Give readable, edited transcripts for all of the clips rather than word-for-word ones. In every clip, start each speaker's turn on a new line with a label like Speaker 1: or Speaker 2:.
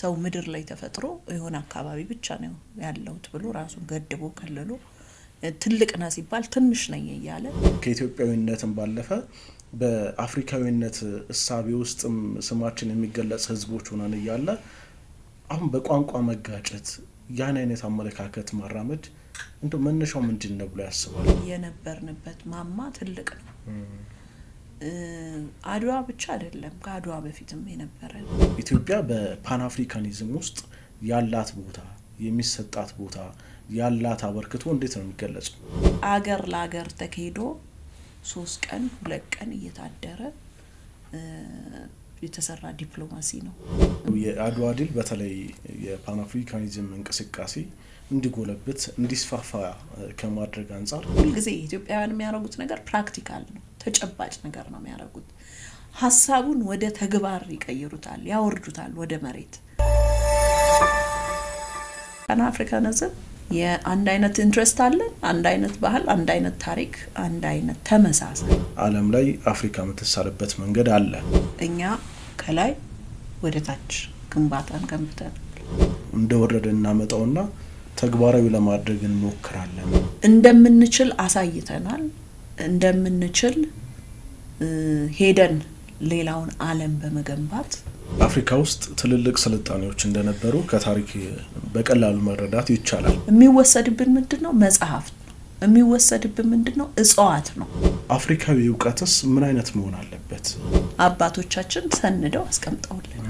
Speaker 1: ሰው ምድር ላይ ተፈጥሮ የሆነ አካባቢ ብቻ ነው ያለው ብሎ ራሱን ገድቦ ከለሎ ትልቅ ና ሲባል ትንሽ ነኝ እያለ
Speaker 2: ከኢትዮጵያዊነትም ባለፈ በአፍሪካዊነት እሳቤ ውስጥም ስማችን የሚገለጽ ህዝቦች ሆነን እያለ አሁን በቋንቋ መጋጨት ያን አይነት አመለካከት ማራመድ እንደ መነሻው ምንድነው ብሎ ያስባል?
Speaker 1: የነበርንበት ማማ ትልቅ ነው። አድዋ ብቻ አይደለም ከአድዋ በፊትም የነበረ
Speaker 2: ኢትዮጵያ በፓን አፍሪካኒዝም ውስጥ ያላት ቦታ የሚሰጣት ቦታ ያላት አበርክቶ እንዴት ነው የሚገለጸው?
Speaker 1: አገር ለአገር ተከሄዶ 3 ቀን 2 ቀን እየታደረ የተሰራ ዲፕሎማሲ ነው።
Speaker 2: የአድዋ ድል በተለይ የፓን አፍሪካኒዝም እንቅስቃሴ እንዲጎለብት እንዲስፋፋ ከማድረግ አንፃር
Speaker 1: ሁልጊዜ ኢትዮጵያውያን የሚያደርጉት ነገር ፕራክቲካል ነው፣ ተጨባጭ ነገር ነው የሚያደርጉት። ሐሳቡን ወደ ተግባር ይቀይሩታል፣ ያወርዱታል ወደ መሬት። ፓን አፍሪካኒዝም የአንድ አይነት ኢንትረስት አለ፣ አንድ አይነት ባህል፣ አንድ አይነት ታሪክ፣ አንድ አይነት ተመሳሳይ
Speaker 2: ዓለም ላይ አፍሪካ የምትሳለበት መንገድ አለ።
Speaker 1: እኛ ከላይ ወደ ታች ግንባታን ገንብተን
Speaker 2: እንደወረደ እናመጣውና ተግባራዊ ለማድረግ እንሞክራለን።
Speaker 1: እንደምንችል አሳይተናል። እንደምንችል ሄደን ሌላውን ዓለም በመገንባት
Speaker 2: አፍሪካ ውስጥ ትልልቅ ስልጣኔዎች እንደነበሩ ከታሪክ በቀላሉ መረዳት ይቻላል።
Speaker 1: የሚወሰድብን ምንድነው? መጽሐፍ ነው። የሚወሰድብን ምንድነው? እጽዋት ነው።
Speaker 2: አፍሪካዊ ዕውቀትስ ምን አይነት መሆን አለበት?
Speaker 1: አባቶቻችን ሰንደው አስቀምጠውልን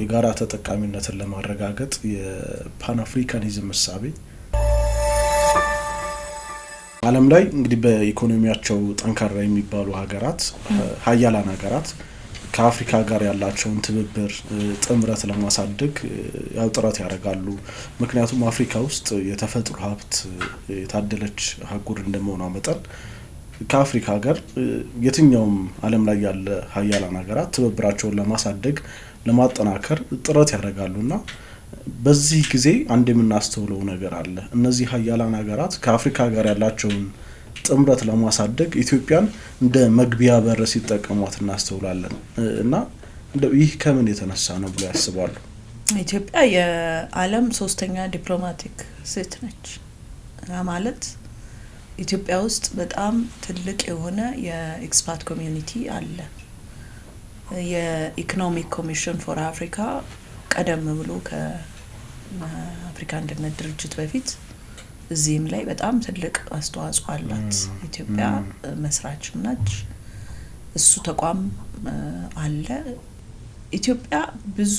Speaker 2: የጋራ ተጠቃሚነትን ለማረጋገጥ የፓን አፍሪካኒዝም እሳቤ ዓለም ላይ እንግዲህ በኢኮኖሚያቸው ጠንካራ የሚባሉ ሀገራት ሀያላን ሀገራት ከአፍሪካ ጋር ያላቸውን ትብብር ጥምረት ለማሳደግ ያው ጥረት ያደርጋሉ። ምክንያቱም አፍሪካ ውስጥ የተፈጥሮ ሀብት የታደለች አህጉር እንደመሆኗ መጠን ከአፍሪካ ጋር የትኛውም ዓለም ላይ ያለ ሀያላን ሀገራት ትብብራቸውን ለማሳደግ ለማጠናከር ጥረት ያደርጋሉና በዚህ ጊዜ አንድ የምናስተውለው ነገር አለ። እነዚህ ሀያላን ሀገራት ከአፍሪካ ጋር ያላቸውን ጥምረት ለማሳደግ ኢትዮጵያን እንደ መግቢያ በር ሲጠቀሟት እናስተውላለን እና ይህ ከምን የተነሳ ነው ብሎ ያስባሉ?
Speaker 1: ኢትዮጵያ የዓለም 3ኛ ዲፕሎማቲክ ሴት ነች። ማለት ኢትዮጵያ ውስጥ በጣም ትልቅ የሆነ የኤክስፓት ኮሚዩኒቲ አለ። የኢኮኖሚክ ኮሚሽን ፎር አፍሪካ ቀደም ብሎ ከአፍሪካ አንድነት ድርጅት በፊት እዚህም ላይ በጣም ትልቅ አስተዋጽኦ አላት ኢትዮጵያ፣ መስራችም ነች። እሱ ተቋም አለ። ኢትዮጵያ ብዙ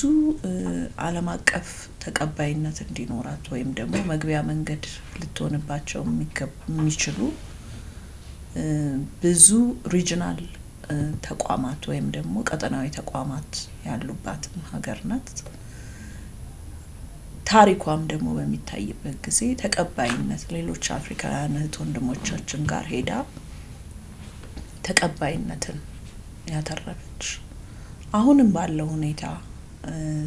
Speaker 1: ዓለም አቀፍ ተቀባይነት እንዲኖራት ወይም ደግሞ መግቢያ መንገድ ልትሆንባቸው የሚችሉ ብዙ ሪጂናል ተቋማት ወይም ደግሞ ቀጠናዊ ተቋማት ያሉባት ሀገር ናት። ታሪኳም ደግሞ በሚታይበት ጊዜ ተቀባይነት ሌሎች አፍሪካውያን እህት ወንድሞቻችን ጋር ሄዳ ተቀባይነትን ያተረፈች አሁንም ባለው ሁኔታ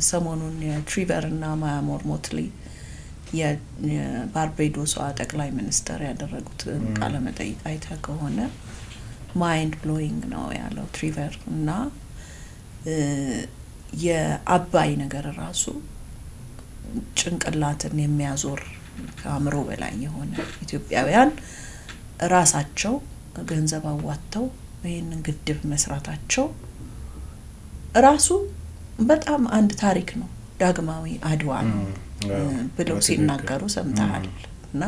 Speaker 1: ሰሞኑን የትሪቨር እና ማያሞር ሞትሊ የባርቤዶስ ጠቅላይ ሚኒስትር ያደረጉት ቃለ መጠይቅ አይታ ከሆነ ማይንድ ብሎዊንግ ነው ያለው ትሪቨር። እና የአባይ ነገር ራሱ ጭንቅላትን የሚያዞር ከአእምሮ በላይ የሆነ ኢትዮጵያውያን ራሳቸው ገንዘብ አዋጥተው ይሄንን ግድብ መስራታቸው ራሱ በጣም አንድ ታሪክ ነው። ዳግማዊ አድዋ ነው ብለው ሲናገሩ ሰምተሃል። እና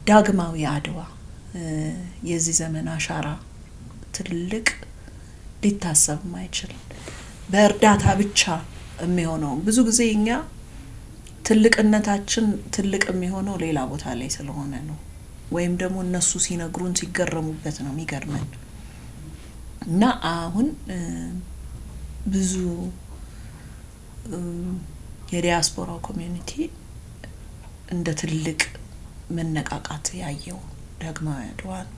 Speaker 1: ዳግማዊ አድዋ የዚህ ዘመን አሻራ ትልቅ ሊታሰብ ማይችል በእርዳታ ብቻ የሚሆነው ብዙ ጊዜ እኛ ትልቅነታችን ትልቅ የሚሆነው ሌላ ቦታ ላይ ስለሆነ ነው፣ ወይም ደግሞ እነሱ ሲነግሩን ሲገረሙበት ነው የሚገርመን። እና አሁን ብዙ የዲያስፖራው ኮሚዩኒቲ እንደ ትልቅ መነቃቃት ያየው ዳግማዊ አድዋ ነው።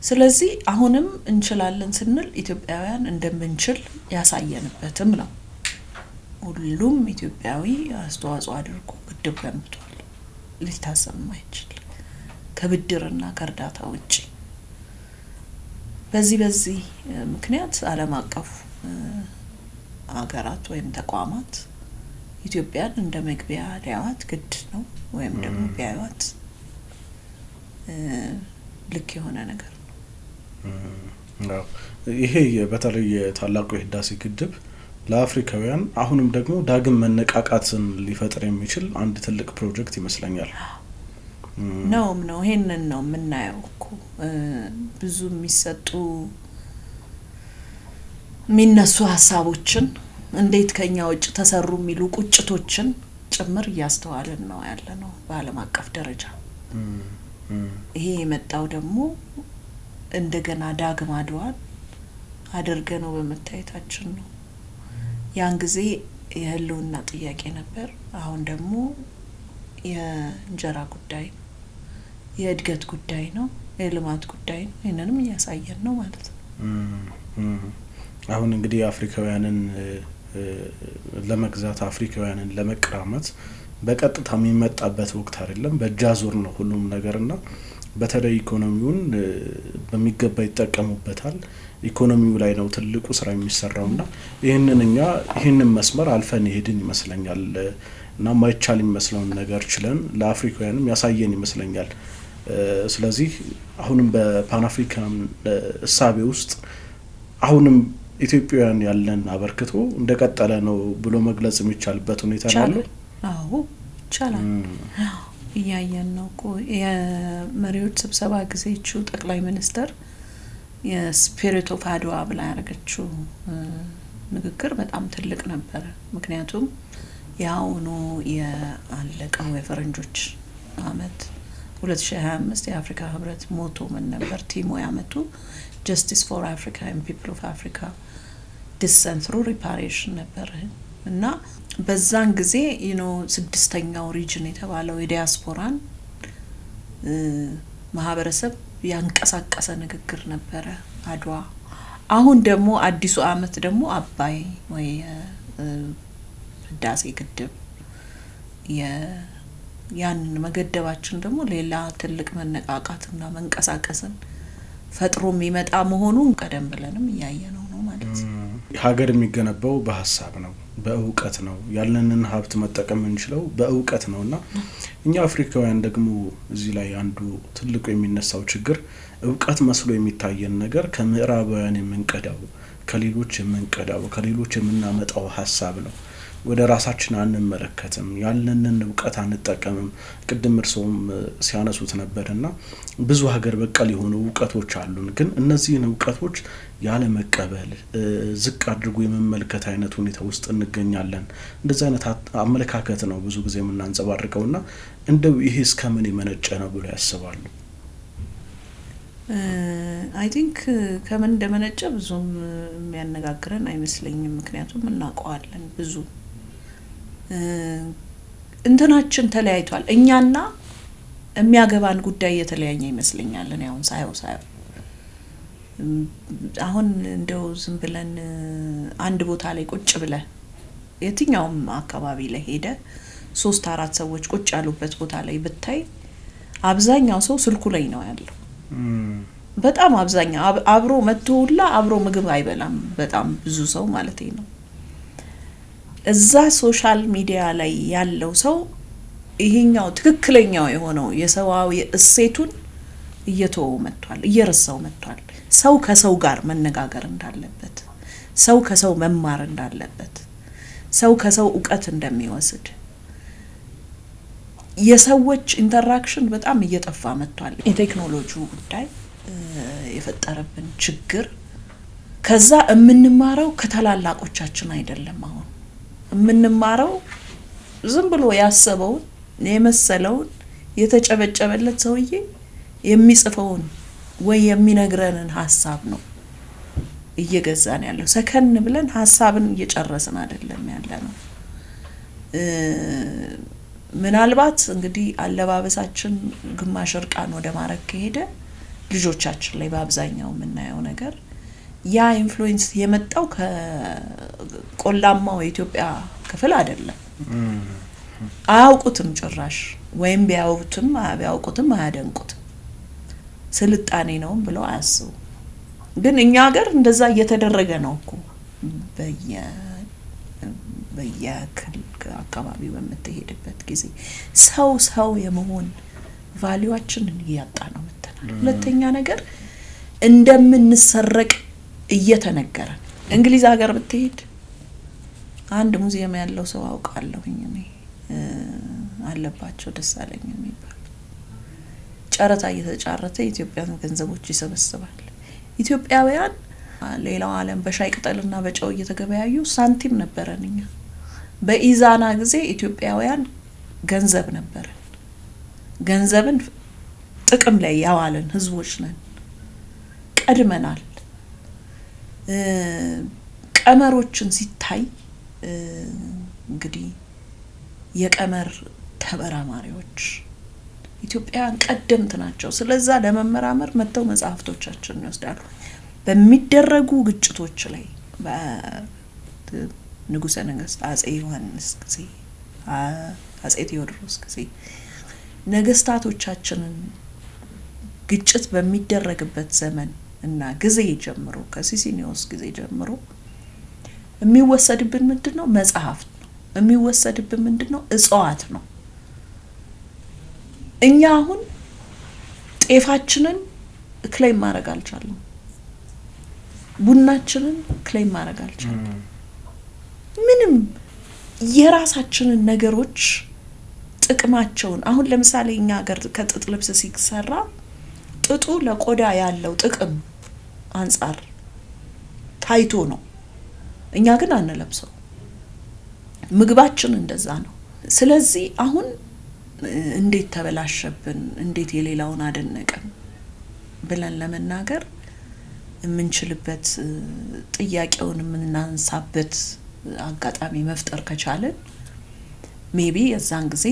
Speaker 1: ስለዚህ አሁንም እንችላለን ስንል ኢትዮጵያውያን እንደምንችል ያሳየንበትም ነው። ሁሉም ኢትዮጵያዊ አስተዋጽኦ አድርጎ ግድብ ገንብቷል። ሊታሰብ ማይችል ከብድርና ከእርዳታ ውጪ። በዚህ ምክንያት ዓለም አቀፍ አገራት ወይም ተቋማት ኢትዮጵያን እንደ መግቢያ ሊያዋት ግድ ነው ወይም ደግሞ ቢያዋት ልክ የሆነ ነገር
Speaker 2: ነው። ይሄ በተለይ የታላቁ የህዳሴ ግድብ ለአፍሪካውያን አሁንም ደግሞ ዳግም መነቃቃትን ሊፈጥር የሚችል አንድ ትልቅ ፕሮጀክት ይመስለኛል።
Speaker 1: ነው ይሄንን ነው የምናየው እኮ ብዙ የሚነሱ ሀሳቦችን እንዴት ከኛ ውጭ ተሰሩ የሚሉ ቁጭቶችን ጭምር እያስተዋልን ነው ያለነው በዓለም አቀፍ ደረጃ። ይሄ የመጣው ደግሞ እንደገና ዳግም አድዋን አድርገነው በመታየታችን ነው። ያን ጊዜ የህልውና ጥያቄ ነበር፣ አሁን ደግሞ የእንጀራ ጉዳይ ነው፣ የእድገት ጉዳይ ነው፣ የልማት ጉዳይ ነው። ይሄንንም እያሳየን ነው ማለት ነው።
Speaker 2: አሁን እንግዲህ አፍሪካውያንን ለመግዛት አፍሪካውያንን ለመቀራመት በቀጥታ የሚመጣበት ወቅት አይደለም፣ በእጅ አዙር ነው ሁሉም ነገርና በተለይ ኢኮኖሚውን በሚገባ ይጠቀሙበታል። ኢኮኖሚው ላይ ነው ትልቁ ስራ የሚሰራውና ይህንን መስመር አልፈን ሄድን ይመስለኛል እና ማይቻል የሚመስለውን ነገር ችለን ለአፍሪካውያንም ያሳየን ይመስለኛል። ስለዚህ አሁንም በፓን አፍሪካን እሳቤ ውስጥ አሁንም ኢትዮጵያውያን ያለን አበርክቶ እንደቀጠለ ነው ብሎ መግለጽ የሚቻልበት ሁኔታ ነው።
Speaker 1: አዎ ይቻላል። እያየን ነው እኮ የመሪዎች ስብሰባ ጊዜቹ ጠቅላይ ሚኒስተር የስፒሪት ኦፍ አድዋ ብላ ያደረገችው ንግግር በጣም ትልቅ ነበር። ምክንያቱም ያውኑ የአለቀው የፈረንጆች አመት 2025 የአፍሪካ ህብረት ሞቶ ምን ነበር? ቲሞ ያመቱ ጀስቲስ ፎር አፍሪካ ኤንድ ፒፕል ኦፍ አፍሪካ ዲሰንት ትሩ ሪፓሬሽን ነበር እና በዛን ጊዜ ስድስተኛው ሪጅን የተባለው የዲያስፖራን ማህበረሰብ ያንቀሳቀሰ ንግግር ነበረ አድዋ። አሁን ደግሞ አዲሱ አመት ደግሞ አባይ ወይ ህዳሴ ግድብ ያንን መገደባችን ደግሞ ሌላ ትልቅ መነቃቃትና መንቀሳቀስን ፈጥሮ የሚመጣ መሆኑን ቀደም ብለንም እያየነው ነው ማለት ነው።
Speaker 2: ሀገር የሚገነባው በሀሳብ ነው፣ በእውቀት ነው። ያለንን ሀብት መጠቀም እንችለው በእውቀት ነውና እኛ አፍሪካውያን ደግሞ እዚህ ላይ አንዱ ትልቁ የሚነሳው ችግር እውቀት መስሎ የሚታየን ነገር ከምዕራባውያን የምንቀዳው ከሌሎች የምናመጣው ሀሳብ ነው። ወደ ራሳችን አንመለከትም፣ ያለንን እውቀት አንጠቀምም። ቅድም እርሶም ሲያነሱት ነበርና ብዙ ሀገር በቀል የሆኑ እውቀቶች አሉን፣ ግን እነዚህን እውቀቶች ያለ መቀበል ዝቅ አድርጎ የመመልከት አይነት ሁኔታ ውስጥ እንገኛለን። እንደዚህ አይነት አመለካከት ነው ብዙ ጊዜ የምናንጸባርቀውና እንደው ይሄ እስከምን የመነጨ ነው ብሎ ያስባሉ?
Speaker 1: አይ ቲንክ ከምን እንደመነጨ ብዙም የሚያነጋግረን አይመስለኝም። ምክንያቱም እናውቀዋለን ብዙ እንትናችን ተለያይቷል። እኛና የሚያገባን ጉዳይ የተለያየ ይመስለኛል። እኔ አሁን ሳየው አሁን እንደው ዝም ብለን አንድ ቦታ ላይ ቁጭ ብለን የትኛውም አካባቢ ላይ ሄደ 3-4 ሰዎች ቁጭ ያሉበት ቦታ ላይ ብታይ አብዛኛው ሰው ስልኩ ላይ ነው ያለው። በጣም አብዛኛው አብሮ መጥቶላ አብሮ ምግብ አይበላም። በጣም ብዙ ሰው ማለት ነው። እዛ ሶሻል ሚዲያ ላይ ያለው ሰው ይሄኛው ትክክለኛው የሆነው የሰዋዊ እሴቱን እየተወው መጥቷል፣ እየረሳው መጥቷል። ሰው ከሰው ጋር መነጋገር እንዳለበት፣ ሰው ከሰው መማር እንዳለበት፣ ሰው ከሰው ዕውቀት እንደሚወስድ የሰዎች ኢንተራክሽን በጣም እየጠፋ መጥቷል። የቴክኖሎጂው ጉዳይ የፈጠረብን ችግር ከዛ የምንማረው ከተላላቆቻችን አይደለም። አሁን የምንማረው ዝም ብሎ ያሰበውን የመሰለውን የተጨበጨበለት ሰውዬ የሚጽፈውን ወይ የሚነግረንን ሐሳብ ነው እየገዛን ያለው። ሰከን ብለን ሐሳብን እየጨረስን አይደለም ያለነው። ምናልባት እንግዲህ አለባበሳችን ግማሽ እርቃን ወደ ማረክ ከሄደ ልጆቻችን ላይ በአብዛኛው የምናየው ነገር ያ ኢንፍሉዌንስ የመጣው ከቆላማው የኢትዮጵያ ክፍል አይደለም። አያውቁትም ጭራሽ፣ ወይም ቢያውቁትም አያደንቁትም። ስልጣኔ ነው ብለው አያስቡ። ግን እኛ ሀገር እንደዛ እየተደረገ ነው እኮ በየክልል አካባቢ በመተሄድበት ጊዜ ሰው የመሆን ቫልዩአችንን እያጣ ነው መተናል። ሁለተኛ ነገር እንደምንሰረቅ እየተነገረ እንግሊዝ ሀገር ብትሄድ አንድ ሙዚየም ያለው ሰው አውቃለሁኝ እኔ አለባቸው ደሳለኝ የሚባል ጨረታ እየተጫረተ ኢትዮጵያን ገንዘቦች ይሰበስባል። ኢትዮጵያውያን ሌላው ዓለም በሻይ ቅጠልና በጨው እየተገበያዩ ሳንቲም ነበረንኛ። በኢዛና ጊዜ ኢትዮጵያውያን ገንዘብ ነበረን። ገንዘብን ጥቅም ላይ ያዋለን ህዝቦች ነን። ቀድመናል። ቀመሮችን ሲታይ እንግዲህ የቀመር ተመራማሪዎች ኢትዮጵያውያን ቀደምት ናቸው። ስለዛ ለመመራመር መተው መጽሐፍቶቻችንን ይወስዳሉ። በሚደረጉ ግጭቶች ላይ በንጉሠ ነገሥት አጼ ዮሐንስ ጊዜ አጼ ቴዎድሮስ ጊዜ ነገስታቶቻችንን ግጭት በሚደረግበት ዘመን እና ጊዜ ጀምሮ ከሲሲኒዮስ ጊዜ ጀምሮ የሚወሰድብን ምንድነው? መጽሐፍት ነው። የሚወሰድብን ምንድነው? እጽዋት ነው። እኛ አሁን ጤፋችንን ክሌም ማድረግ አልቻለም። ቡናችንን ክሌም ማድረግ አልቻለም። ምንም የራሳችንን ነገሮች ጥቅማቸውን አሁን ለምሳሌ እኛ ሀገር ከጥጥ ልብስ ሲሰራ ጥጡ ለቆዳ ያለው ጥቅም አንፃር ታይቶ ነው። እኛ ግን አንለብሰው። ምግባችን እንደዛ ነው። ስለዚህ አሁን እንዴት ተበላሸብን፣ እንዴት የሌላውን አደነቀን ብለን ለመናገር የምንችልበት ጥያቄውን የምናንሳበት አጋጣሚ መፍጠር ከቻለን ሜቢ የዛን ጊዜ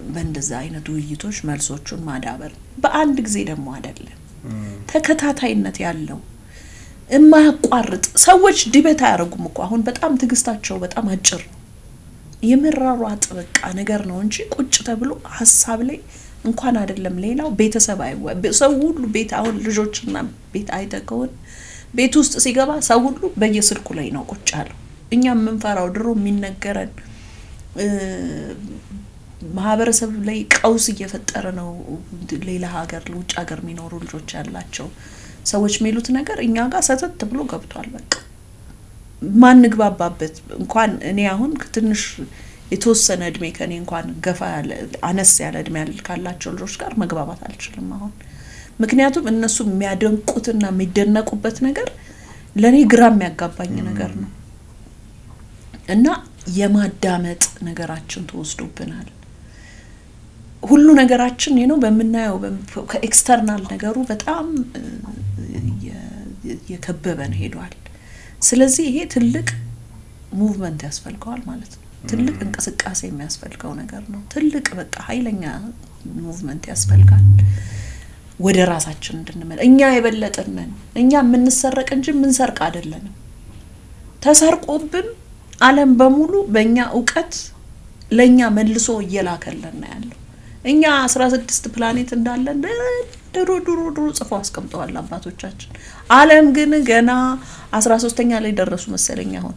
Speaker 1: በእንደዛ አይነት ውይይቶች መልሶቹን ማዳበር። በአንድ ጊዜ ደግሞ አይደለም፣ ተከታታይነት ያለው የማያቋርጥ ሰዎች ዲቤት አያደርጉም እኮ አሁን በጣም ትግስታቸው በጣም አጭር ነው። የመራሯጥ በቃ ነገር ነው እንጂ ቁጭ ተብሎ ሀሳብ ላይ እንኳን አይደለም ሌላው ቤተሰብ ሰው ሁሉ ቤት አሁን ልጆችና ቤት አይተከውን ቤት ውስጥ ሲገባ ሰው ሁሉ በየስልኩ ላይ ነው ቁጭ ያለው። እኛ የምንፈራው ድሮ የሚነገረን ማህበረሰብ ላይ ቀውስ እየፈጠረ ነው። ሌላ ሀገር ውጭ ሀገር የሚኖሩ ልጆች ያላቸው ሰዎች የሚሉት ነገር እኛ ጋር ሰተት ብሎ ገብቷል። በቃ ማን ግባባበት እንኳን እኔ አሁን ትንሽ የተወሰነ እድሜ ከኔ እንኳን ገፋ ያለ አነስ ያለ እድሜ ካላቸው ልጆች ጋር መግባባት አልችልም አሁን። ምክንያቱም እነሱ የሚያደንቁትና የሚደነቁበት ነገር ለኔ ግራ የሚያጋባኝ ነገር ነው እና የማዳመጥ ነገራችን ተወስዶብናል። ሁሉ ነገራችን ነው በመናየው ከኤክስተርናል ነገሩ በጣም የከበበን ሄዷል። ስለዚህ ይሄ ትልቅ ሙቭመንት ያስፈልገዋል ማለት ነው። ትልቅ እንቅስቃሴ የሚያስፈልገው ነገር ነው። ትልቅ በቃ ኃይለኛ ሙቭመንት ያስፈልጋል። ወደ ራሳችን እንድንመለስ እኛ የበለጠነን እኛ የምንሰረቅ እንጂ የምንሰርቅ አይደለንም። ተሰርቆብን ዓለም በሙሉ በእኛ ዕውቀት ለኛ መልሶ እየላከለን ያለው እኛ 16 ፕላኔት እንዳለን ድሮ ጽፎ አስቀምጠዋል አባቶቻችን። ዓለም ግን ገና 13ኛ ላይ ደረሱ መሰለኝ። አሁን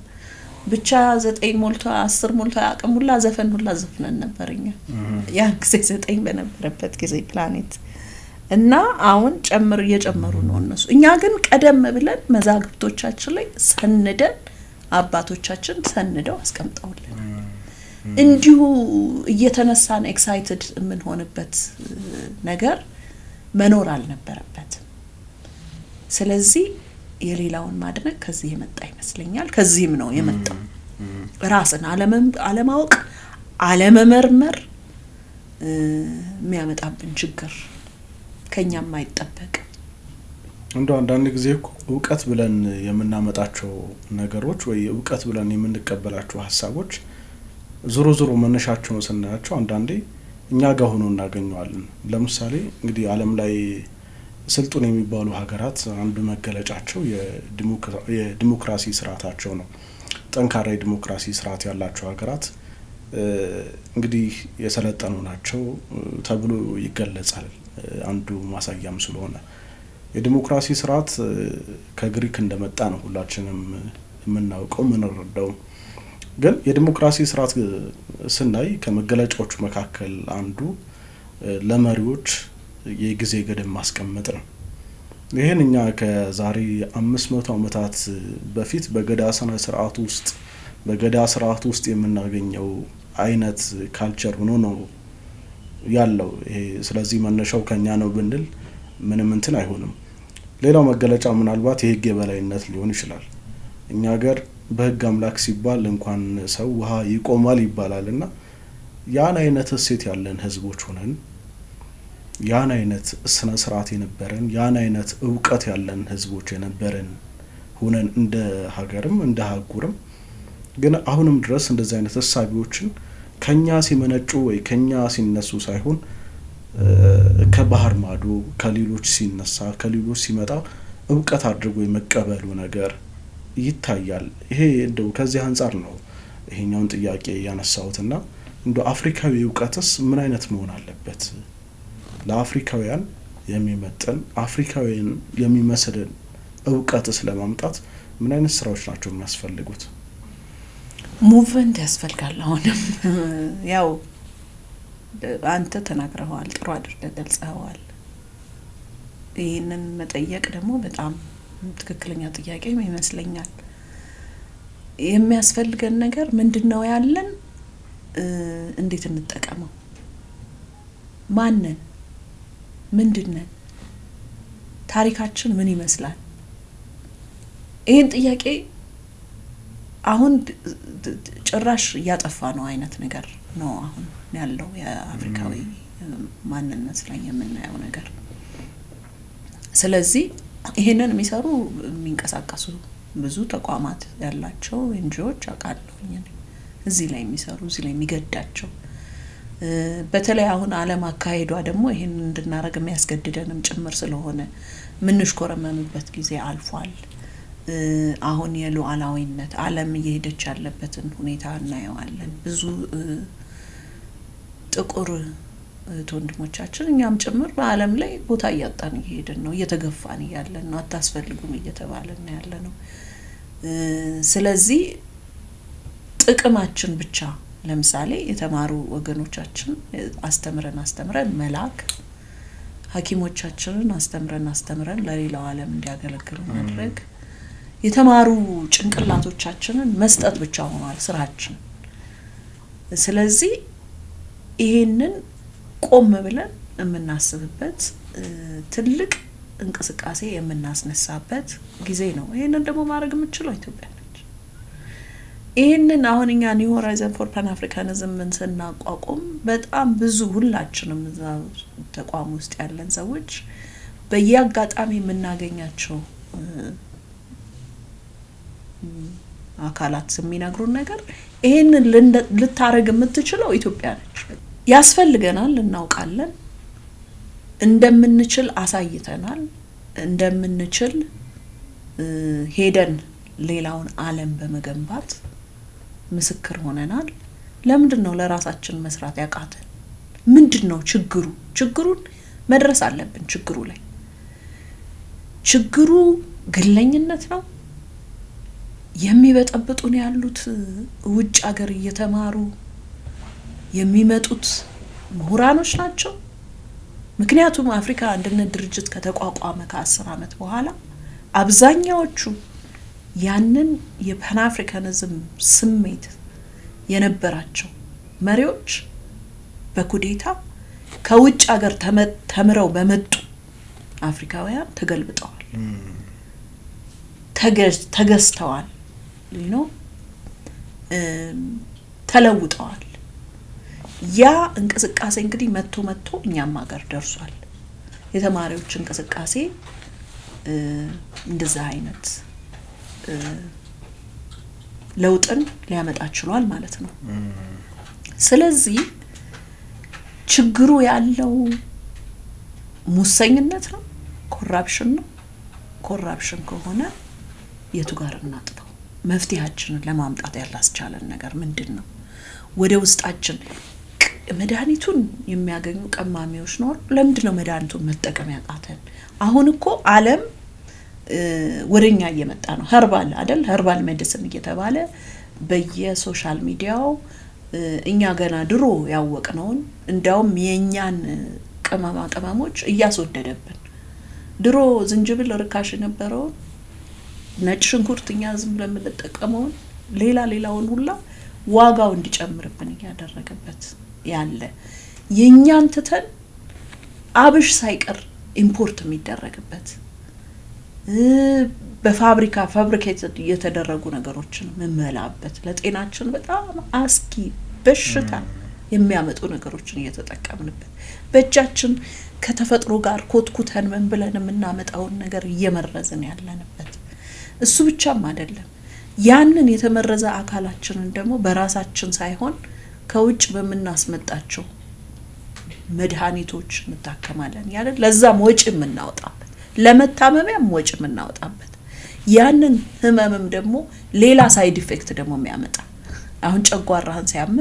Speaker 1: ብቻ 9 ሞልቶ 10 ሞልቶ ያቀም ሁላ ዘፈን ሁላ ዘፍነን ነበርኛ ያ ጊዜ 9 በነበረበት ጊዜ ፕላኔት እና አሁን እየጨመሩ ነው እነሱ። እኛ ግን ቀደም ብለን መዛግብቶቻችን ላይ ሰንደን አባቶቻችን ሰንደው አስቀምጠውልን እንዲሁ እየተነሳን ኤክሳይትድ ምን ሆነበት ነገር መኖር አልነበረበትም። ስለዚህ የሌላውን ማድነቅ ከዚህ የመጣ ይመስለኛል። ከዚህም ነው የመጣው ራስን አለማወቅ አለመመርመር የሚያመጣብን ችግር ከኛም አይጠበቅ።
Speaker 2: እንደው አንዳንድ ጊዜ ዕውቀት ብለን የምናመጣቸው ነገሮች ወይ ዕውቀት ብለን የምንቀበላቸው ሐሳቦች ዞሮ መነሻቸውን ስናያቸው አንዳንዴ እኛ ጋር ሆኖ እናገኘዋለን። ለምሳሌ እንግዲህ ዓለም ላይ ስልጡን የሚባሉ ሀገራት አንዱ መገለጫቸው የዲሞክራሲ ስርዓታቸው ነው። ጠንካራ የዲሞክራሲ ስርዓት ያላቸው ሀገራት እንግዲህ የሰለጠኑ ናቸው ተብሎ ይገለጻል። አንዱ ማሳያም ስለሆነ የዲሞክራሲ ስርዓት ከግሪክ እንደመጣ ነው ሁላችንም የምናውቀው የምንረዳው። ግን የዲሞክራሲ ስርዓት ስናይ ከመገለጫዎቹ መካከል አንዱ ለመሪዎች የጊዜ ገደብ ማስቀመጥ ነው። ይሄን እኛ ከዛሬ 500 ዓመታት በፊት በገዳ ስነ ስርዓት ውስጥ የምናገኘው አይነት ካልቸር ሆኖ ነው ያለው ይሄ። ስለዚህ መነሻው ከኛ ነው ብንል ምንም እንትን አይሆንም። ሌላው መገለጫ ምናልባት የህግ የበላይነት ሊሆን ይችላል። እኛ ሀገር በህግ አምላክ ሲባል እንኳን ሰው ውሃ ይቆማል ይባላልና ያን አይነት እሴት ያለን ህዝቦች ሆነን ያን አይነት ስነ ስርዓት የነበረን ያን አይነት እውቀት ያለን ህዝቦች የነበረን ሆነን እንደ ሀገርም እንደ ሀጉርም ግን አሁንም ድረስ እንደዚህ አይነት ሐሳቦችን ከኛ ሲመነጩ ወይ ከኛ ሲነሱ ሳይሆን ከባህር ማዶ ከሌሎች ሲነሳ ከሌሎች ሲመጣ እውቀት አድርጎ የመቀበሉ ነገር ይታያል። ይሄ እንደው ከዚህ አንፃር ነው ይሄኛውን ጥያቄ ያነሳሁትና እንደው አፍሪካዊ እውቀትስ ምን አይነት መሆን አለበት? ለአፍሪካውያን የሚመጥን አፍሪካውያን የሚመስልን እውቀትስ ለማምጣት ምን አይነት ስራዎች ናቸው የሚያስፈልጉት?
Speaker 1: ሙቭመንት ያስፈልጋል። አሁንም ያው አንተ ተናግረዋል፣ ጥሩ አድርገህ ገልጸዋል። ይሄንን መጠየቅ ደግሞ በጣም ትክክለኛ ጥያቄ ይመስለኛል። የሚያስፈልገን ነገር ምንድነው? ያለን እንዴት እንጠቀመው? ማንን ምንድነን? ታሪካችን ምን ይመስላል? ይሄን ጥያቄ አሁን ጭራሽ ያጠፋ ነው አይነት ነገር ነው አሁን ያለው የአፍሪካዊ ማንነት ላይ የምናየው ነገር። ስለዚህ ይሄንን የሚሰሩ የሚንቀሳቀሱ ብዙ ተቋማት ያላቸው ኤንጂኦዎች አውቃለሁኝ እዚህ ላይ የሚሰሩ እዚህ ላይ የሚገዳቸው። በተለይ አሁን ዓለም አካሄዷ ደግሞ ይሄን እንድናረግ የሚያስገድደንም ጭምር ስለሆነ ምንሽኮረመምበት ጊዜ አልፏል። አሁን የሉዓላዊነት ዓለም እየሄደች ያለበትን ሁኔታ እናየዋለን። ብዙ ጥቁር ወንድሞቻችን እኛም ጭምር በዓለም ላይ ቦታ እያጣን እየሄድን ነው፣ እየተገፋን ያለን ነው፣ አታስፈልጉም እየተባለን ያለነው። ስለዚህ ጥቅማችን ብቻ ለምሳሌ የተማሩ ወገኖቻችን አስተምረን መላክ፣ ሐኪሞቻችንን አስተምረን ለሌላው ዓለም እንዲያገለግሉ ማድረግ፣ የተማሩ ጭንቅላቶቻችንን መስጠት ብቻ ሆኗል ስራችን። ስለዚህ ይሄንን ቆም ብለን የምናስብበት ትልቅ እንቅስቃሴ የምናስነሳበት ጊዜ ነው። ይሄንን ደግሞ ማድረግ የምትችለው ኢትዮጵያ ነች። ይሄንን አሁን እኛ ኒው ሆራይዘን ፎር ፓን አፍሪካኒዝም ስናቋቁም በጣም ብዙ ሁላችንም እዛ ተቋም ውስጥ ያለን ሰዎች በየአጋጣሚ የምናገኛቸው አካላት የሚነግሩን ነገር ይሄንን ልታረግ የምትችለው ኢትዮጵያ ነች። ያስፈልገናል፣ እናውቃለን፣ እንደምንችል አሳይተናል፣ እንደምንችል ሄደን ሌላውን ዓለም በመገንባት ምስክር ሆነናል። ለምንድነው ለራሳችን መስራት ያቃተን? ምንድነው ችግሩ? ችግሩን መድረስ አለብን። ችግሩ ግለኝነት ነው። የሚበጠብጡን ያሉት ውጭ ሀገር እየተማሩ የሚመጡት ምሁራኖች ናቸው። ምክንያቱም አፍሪካ አንድነት ድርጅት ከተቋቋመ ከ10 ዓመት በኋላ አብዛኛዎቹ ያንን የፓን አፍሪካኒዝም ስሜት የነበራቸው መሪዎች በኩዴታ ከውጭ ሀገር ተምረው በመጡ አፍሪካውያን ተገልብጠዋል፣ ተገዝተዋል፣ ተለውጠዋል። ያ እንቅስቃሴ እንግዲህ መጥቶ እኛም ሀገር ደርሷል። የተማሪዎች እንቅስቃሴ እንደዛ አይነት ለውጥን ሊያመጣ ችሏል ማለት ነው። ስለዚህ ችግሩ ያለው ሙሰኝነት ነው፣ ኮራፕሽን ነው። ኮራፕሽን ከሆነ የቱ ጋር እናጥፋው? መፍትሄያችንን ለማምጣት ያላስቻለን ነገር ምንድነው? ወደ ውስጣችን መድኃኒቱን የሚያገኙ ቀማሚዎች ነው። ለምንድነው መድኃኒቱን መጠቀም ያቃተን? አሁን እኮ ዓለም ወደኛ እየመጣ ነው ኸርባል አይደል ኸርባል ሜዲሲን እየተባለ በየሶሻል ሚዲያው እኛ ገና ድሮ ያወቅነውን እንዳውም የኛን ቅመሞች እያስወደደብን ድሮ ዝንጅብል ርካሽ ነበረው ነጭ ሽንኩርትኛ ዝም ብለን የምንጠቀመው ሌላውን ሁላ ዋጋው እንዲጨምርብን ያደረገበት ያለ የኛን ተተን አብሽ ሳይቀር ኢምፖርት የሚደረግበት በፋብሪካ ፋብሪኬትድ የተደረጉ ነገሮችን መመላበት ለጤናችን በጣም አስኪ በሽታ የሚያመጡ ነገሮችን እየተጠቀምንበት በእጃችን ከተፈጥሮ ጋር ኮትኩተን ምን ብለን የምናመጣውን ነገር እየመረዝን ያለንበት እሱ ብቻም አይደለም ያንን የተመረዘ አካላችንን ደግሞ በራሳችን ሳይሆን ከውጭ በመናስመጣቸው መድኃኒቶች እንታከማለን ያለ ለዛም ወጪ የምናወጣበት ለመታመሚያም ወጪ የምናወጣበት ያንን ህመምም ደግሞ ሌላ ሳይድ ኢፌክት ደግሞ የሚያመጣ አሁን ጨጓራህን ሲያም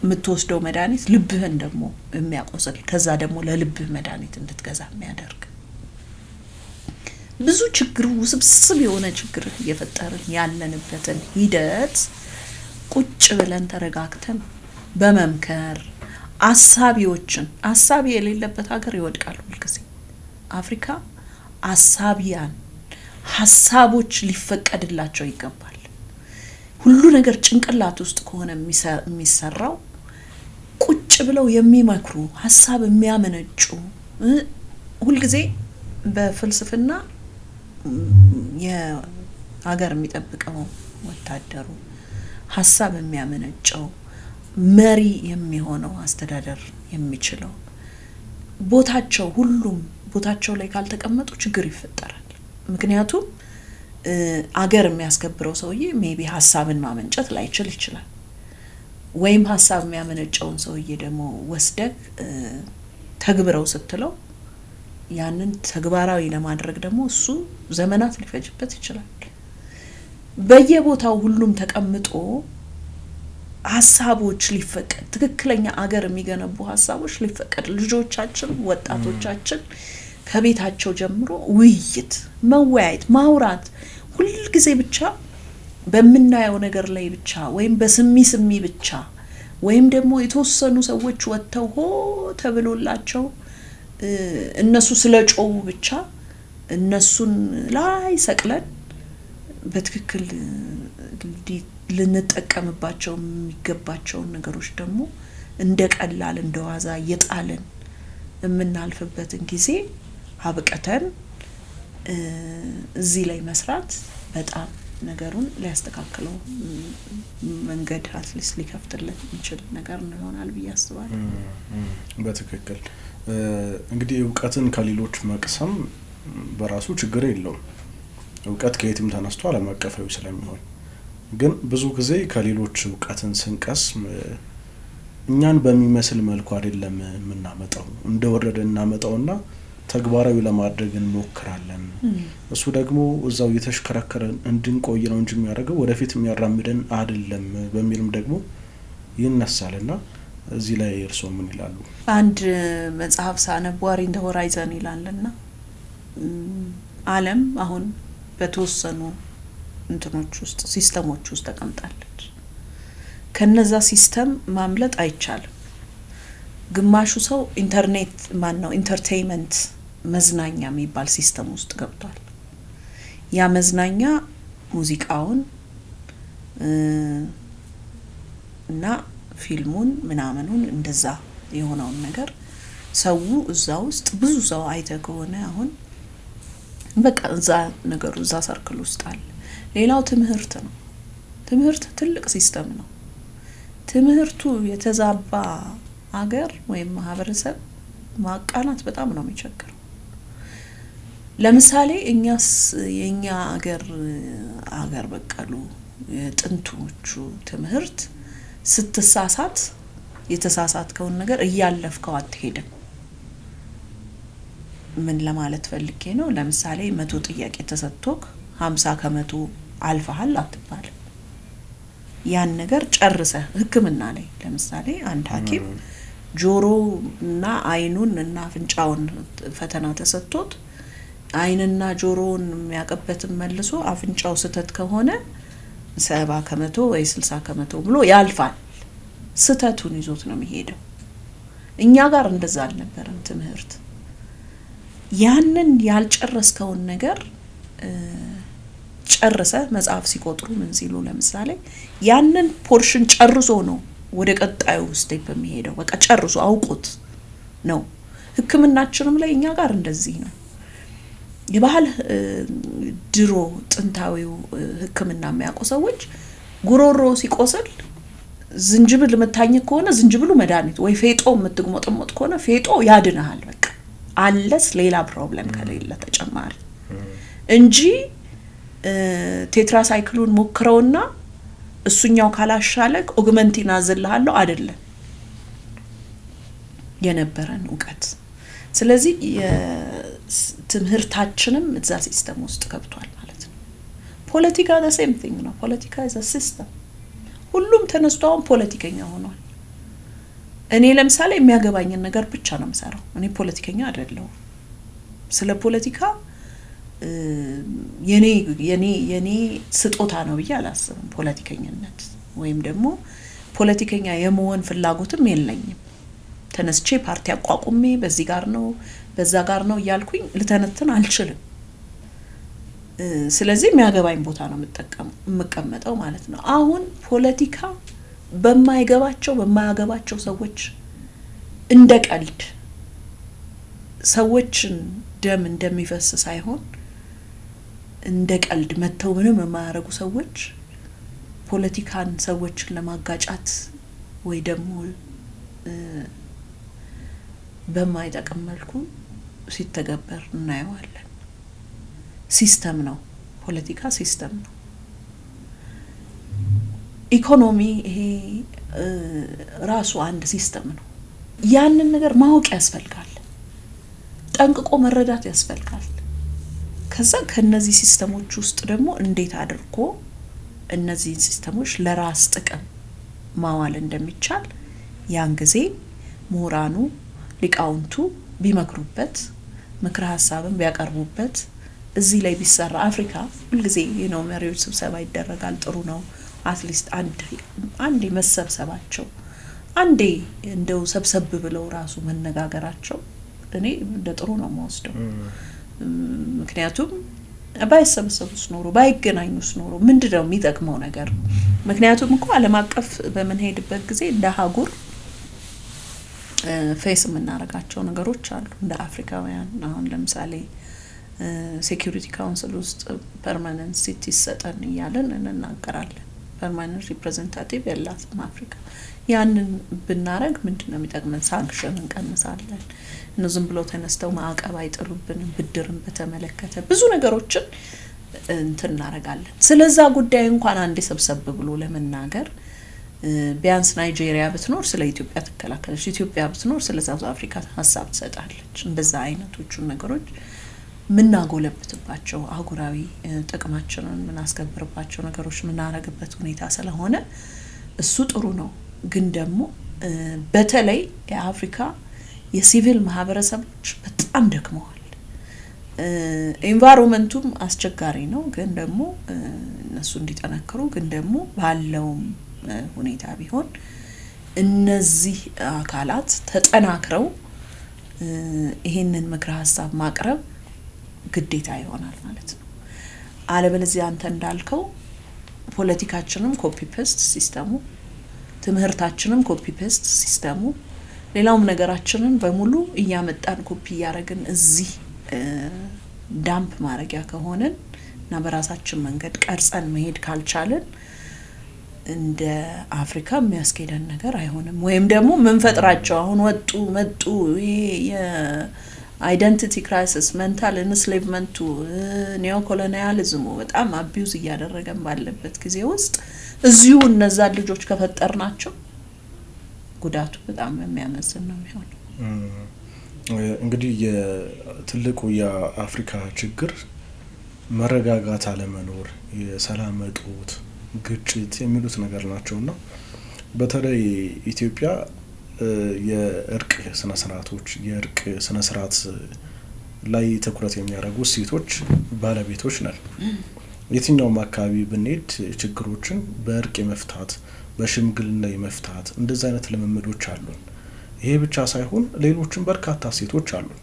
Speaker 1: የምትወስደው መድኃኒት ልብህን ደግሞ የሚያቆስል ከዛ ደግሞ ለልብህ መድኃኒት እንድትገዛ የሚያደርግ ብዙ ችግር ውስብስብ የሆነ ችግር እየፈጠርን ያለንበትን ሂደት ቁጭ ብለን ተረጋግተን በመምከር አሳቢ የሌለበት ሀገር ይወድቃል ሁልጊዜ አፍሪካ አሳቢያን ሐሳቦች ሊፈቀድላቸው ይገባል ሁሉ ነገር ጭንቅላት ውስጥ ከሆነ የሚሰራው ቁጭ ብለው የሚመክሩ ሐሳብ የሚያመነጩ ሁልጊዜ በፍልስፍና የሀገር የሚጠብቀው ወታደሩ ሐሳብ የሚያመነጨው መሪ የሚሆነው አስተዳደር የሚችለው ሁሉም ቦታቸው ላይ ካልተቀመጡ ችግር ይፈጠራል ምክንያቱም አገር የሚያስከብረው ሰውዬ ሜቢ ሐሳብን ማመንጨት ላይችል ይችላል ወይም ሐሳብ የሚያመነጨውን ሰውዬ ደግሞ ወስደክ ተግብረው ስትለው ያንን ተግባራዊ ለማድረግ ደግሞ እሱ ዘመናት ሊፈጅበት ይችላል በየቦታው ሁሉም ተቀምጦ ሐሳቦች ሊፈቀድ ትክክለኛ አገር የሚገነቡ ሐሳቦች ሊፈቀድ ልጆቻችን ወጣቶቻችን ከቤታቸው ጀምሮ ውይይት መወያየት ማውራት ሁሉ ጊዜ ብቻ በመናየው ነገር ላይ ብቻ ወይም በስሚ ብቻ ወይም ደግሞ የተወሰኑ ሰዎች ወጥተው ተብሎላቸው እነሱ ስለጮው ብቻ እነሱን ላይ ሰቅለን በትክክል ልንጠቀምባቸው የሚገባቸው ነገሮች ደግሞ እንደቀላል እንደዋዛ የጣልን የምናልፍበትን ጊዜ አብቀተን እዚህ ላይ መስራት በጣም ነገሩን ሊያስተካክለው መንገድ አትሊስት ሊከፍትልን የሚችል ነገር ይሆናል ብዬ አስባለሁ
Speaker 2: በትክክል እንግዲህ ዕውቀትን ከሌሎች መቅሰም በራሱ ችግር የለውም ዕውቀት ከየትም ተነስቶ አለማቀፋዊ ስለሚሆን ግን ብዙ ጊዜ ከሌሎች ዕውቀትን ስንቀስም እኛን በሚመስል መልኩ አይደለም የምናመጣው እንደወረደ እናመጣውና ተግባራዊ ለማድረግ እንሞክራለን እሱ ደግሞ እዛው የተሽከረከረን እንድንቆይ ነው እንጂ የሚያደርገው ወደፊት የሚያራምደን አይደለም በሚልም ደግሞ ይነሳልና እዚህ ላይ እርሶ ምን ይላሉ
Speaker 1: አንድ መጽሐፍ ሳነብ ዋር ኢን ዘ ሆራይዘን ይላልና ዓለም አሁን በተወሰኑ እንትኖች ውስጥ ሲስተሞች ውስጥ ተቀምጣለች ከነዛ ሲስተም ማምለጥ አይቻልም ግማሹ ሰው ኢንተርኔት ነው ኢንተርቴይንመንት መዝናኛ የሚባል ሲስተም ውስጥ ገብቷል ያ መዝናኛ ሙዚቃውን እና ፊልሙን ምናምኑን እንደዛ የሆነውን ነገር ሰው እዛ ውስጥ ብዙ ሰው አይተ ከሆነ አሁን በቃ እዛ ነገሩ እዛ ሰርክል ውስጥ አለ ሌላው ትምህርት ነው ትምህርት ትልቅ ሲስተም ነው ትምህርቱ የተዛባ አገር ወይም ማህበረሰብ ማቃናት በጣም ነው የሚቸገረው ለምሳሌ የኛ አገር በቀሉ ጥንቶቹ ትምህርት ስትሳሳት የተሳሳትከውን ነገር እያለፍከው አትሄድም ምን ለማለት ፈልጌ ነው ለምሳሌ 100 ጥያቄ ተሰጥቶክ 50 ከመቶ አልፈሃል አትባል ያን ነገር ጨርሰ ህክምና ላይ ለምሳሌ አንድ ሐኪም ጆሮና አይኑን እና አፍንጫውን ፈተና ተሰጥቶት አይንና ጆሮን የሚያቀበትን መልሶ አፍንጫው ስተት ከሆነ 70% ወይ 60% ብሎ ያልፋል። ስተቱን ይዞት ነው የሚሄደው። እኛ ጋር እንደዛ አልነበረም ትምህርት። ያንን ያልጨረስከውን ነገር ጨርሰ መጽሐፍ ሲቆጥሩ ምን ሲሉ ለምሳሌ ያንን ፖርሽን ጨርሶ ነው ወደ ቀጣዩ ስቴፕ የሚሄደው። በቃ ጨርሶ አውቁት ነው። ህክምናችንም ላይ እኛ ጋር እንደዚህ ነው። የባህል ድሮ ጥንታዊው ህክምና የሚያውቁ ሰዎች ጉሮሮ ሲቆስል ዝንጅብል መታኘክ ከሆነ ዝንጅብሉ መድኃኒት፣ ወይ ፌጦ የምትግሞጥሞጥ ከሆነ ፌጦ ያድናል። በቃ አለስ ሌላ ፕሮብለም ከሌለ ተጨማሪ እንጂ ቴትራሳይክሉን ሞክረውና እሱኛው ካላሻለ ኦግመንቲን አዘልሃለሁ አይደለም የነበረን ዕውቀት። ስለዚህ ትምህርታችንም እዛ ሲስተም ውስጥ ገብቷል ማለት ነው። ፖለቲካ the same thing ነው። ፖለቲካ is a system። ሁሉም ተነስቷውን ፖለቲከኛ ሆኗል። እኔ ለምሳሌ የሚያገባኝን ነገር ብቻ ነው የምሰራው። እኔ ፖለቲከኛ አይደለሁም። ስለ ፖለቲካ የኔ ስጦታ ነው ብዬ አላስብም ፖለቲከኝነት፣ ወይም ደግሞ ፖለቲከኛ የመሆን ፍላጎትም የለኝም። ተነስቼ ፓርቲ አቋቁሜ በዚህ ጋር ነው በዛ ጋር ነው እያልኩኝ ልተነትን አልችልም። ስለዚህ የሚያገባኝ ቦታ ነው የምቀመጠው ማለት ነው። አሁን ፖለቲካ በማያገባቸው ሰዎች እንደ ቀልድ ሰዎችን ደም እንደሚፈስ ሳይሆን እንደ ቀልድ መተው ምንም የማያረጉ ሰዎች ፖለቲካን ሰዎችን ለማጋጫት ወይ ደግሞ በማይጠቅም መልኩ ሲተገበር እናየዋለን። ሲስተም ነው ፖለቲካ፣ ሲስተም ነው። ኢኮኖሚ ይሄ ራሱ አንድ ሲስተም ነው። ያንን ነገር ማወቅ ያስፈልጋል፣ ጠንቅቆ መረዳት ያስፈልጋል። ከዛ ከነዚህ ሲስተሞች ውስጥ ደግሞ እንዴት አድርጎ እነዚህ ሲስተሞች ለራስ ጥቅም ማዋል እንደሚቻል ያን ጊዜ ምሁራኑ ሊቃውንቱ ቢመክሩበት፣ ምክረ ሀሳብን ቢያቀርቡበት፣ እዚህ ላይ ቢሰራ አፍሪካ ሁሉ ጊዜ ነው መሪዎች ስብሰባ ይደረጋል፣ ጥሩ ነው። አትሊስት አንዴ መሰብሰባቸው፣ አንዴ እንደው ሰብሰብ ብለው ራሱ መነጋገራቸው እኔ እንደ ጥሩ ነው የምወስደው። ምክንያቱም ባይሰበሰቡስ ኖሮ ባይገናኙስ ኖሮ ምንድነው የሚጠቅመው ነገር? ምክንያቱም እኮ ዓለም አቀፍ በመንሄድበት ጊዜ እንደ ሀገር ፌስ የምናረጋቸው ነገሮች አሉ እንደ አፍሪካውያን። አሁን ለምሳሌ ሴኩሪቲ ካውንስል ውስጥ ፐርማነንት ሲት ይሰጠን እያለን እንናገራለን። ፐርማነንት ሪፕሬዘንታቲቭ የላትም አፍሪካ። ያንን ብናረግ ምንድነው የሚጠቅመን? ሳንክሽን እንቀንሳለን። ዝም ብሎ ተነስተው ማዕቀብ አይጥሉብንም። ብድርን በተመለከተ ብዙ ነገሮችን እናረጋለን። ስለዛ ጉዳይ እንኳን አንዴ ሰብሰብ ብሎ ለመናገር ቢያንስ ናይጄሪያ ብትኖር ስለ ኢትዮጵያ ትከላከለች፣ ኢትዮጵያ ብትኖር ስለ ሳውዝ አፍሪካ ሀሳብ ትሰጣለች። እንደዛ አይነቶቹን ነገሮች ምናጎለብትባቸው አህጉራዊ ጥቅማችንን ምናስከብርባቸው ነገሮች ምናረግበት ሁኔታ ስለሆነ እሱ ጥሩ ነው። ግን ደግሞ በተለይ የአፍሪካ የሲቪል ማህበረሰቦች በጣም ደክመዋል። ኤንቫይሮንመንቱም አስቸጋሪ ነው። ግን ደግሞ እነሱ እንዲጠነክሩ ግን ደግሞ ባለው ሁኔታ ቢሆን እነዚህ አካላት ተጠናክረው ይሄንን ምክረ ሀሳብ ማቅረብ ግዴታ ይሆናል ማለት ነው። አለበለዚያ አንተ እንዳልከው ፖለቲካችንም ኮፒ ፔስት ሲስተሙ፣ ትምህርታችንም ኮፒ ፔስት ሲስተሙ፣ ሌላውም ነገራችንን በሙሉ እያመጣን ኮፒ ያረግን እዚህ ዳምፕ ማረጊያ ከሆነን እና በራሳችን መንገድ ቀርጸን መሄድ ካልቻለን እንደ አፍሪካ የሚያስኬደን ነገር አይሆንም። ወይም ደግሞ መንፈጥራቸው አሁን መጡ የአይደንቲቲ ክራይሲስ፣ ሜንታል ኢንስሌቭመንቱ፣ ኒዮ ኮሎኒያሊዝሙ በጣም አቢዩዝ እያደረገን ባለበት ጊዜ ውስጥ እዚሁ እነዛ ልጆች ከፈጠርናቸው ጉዳቱ በጣም የሚያመዝን ነው የሚሆነው።
Speaker 2: እንግዲህ የትልቁ የአፍሪካ ችግር መረጋጋት አለመኖር፣ የሰላም እጦት፣ ግጭት የሚሉት ነገር ናቸውና በተለይ ኢትዮጵያ የእርቅ ስነ ስርዓቶች የእርቅ ስነ ስርዓት ላይ ትኩረት የሚያደርጉ ሴቶች ባለቤቶች ነን። የትኛውም አካባቢ ብንሄድ ችግሮችን በእርቅ የመፍታት በሽምግልና የመፍታት እንደዛ አይነት ልምምዶች አሉን። ይሄ ብቻ ሳይሆን ሌሎችም በርካታ ሴቶች አሉን።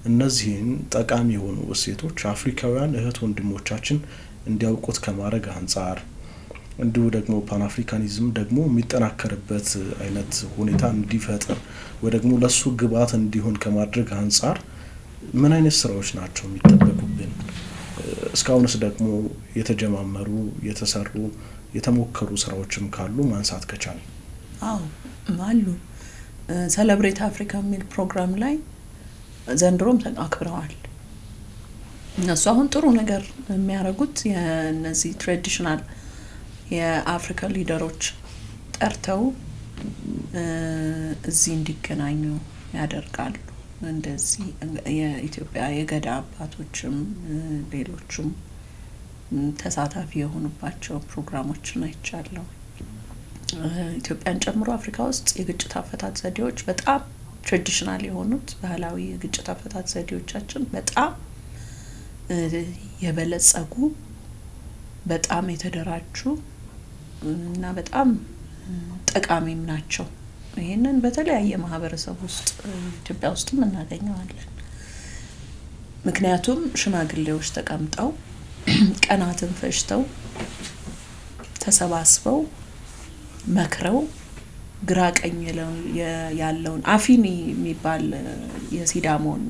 Speaker 2: እነዚህን ጠቃሚ የሆኑ እሴቶች አፍሪካውያን እህት ወንድሞቻችን እንዲያውቁት ከማድረግ አንጻር እንዲሁ ደግሞ ፓን አፍሪካኒዝም ደግሞ የሚጠናከርበት አይነት ሁኔታ እንዲፈጠር ወይ ደግሞ ለሱ ግብዓት እንዲሆን ከማድረግ አንጻር ምን አይነት ስራዎች ናቸው የሚጠበቁብን? እስካሁንስ ደግሞ የተጀማመሩ የተሰሩ የተሞከሩ ስራዎችም ካሉ ማንሳት ከቻለ?
Speaker 1: አዎ አሉ። ሴሌብሬት አፍሪካ የሚል ፕሮግራም ላይ ዘንድሮም አክብረዋል። እነሱ አሁን ጥሩ ነገር የሚያደርጉት የነዚህ ትራዲሽናል የአፍሪካ ሊደሮች ጠርተው እዚህ እንዲገናኙ ያደርጋሉ። እንደዚህ የኢትዮጵያ የገዳ አባቶችም ሌሎችም ተሳታፊ የሆኑባቸው ፕሮግራሞችን አይቻለሁ። ኢትዮጵያን ጨምሮ አፍሪካ ውስጥ የግጭት አፈታት ዘዴዎች በጣም ትራዲሽናል የሆኑት ባህላዊ የግጭት አፈታት ዘዴዎቻችን በጣም የበለጸጉ በጣም የተደራጁ እና በጣም ጠቃሚም ናቸው። ይሄንን በተለያየ ማህበረሰብ ውስጥ ኢትዮጵያ ውስጥም እናገኘዋለን። ምክንያቱም ሽማግሌዎች ተቀምጠው ቀናትን ፈጅተው ተሰባስበው መክረው ግራ ቀኝ ያለውን አፊኒ የሚባል የሲዳሞን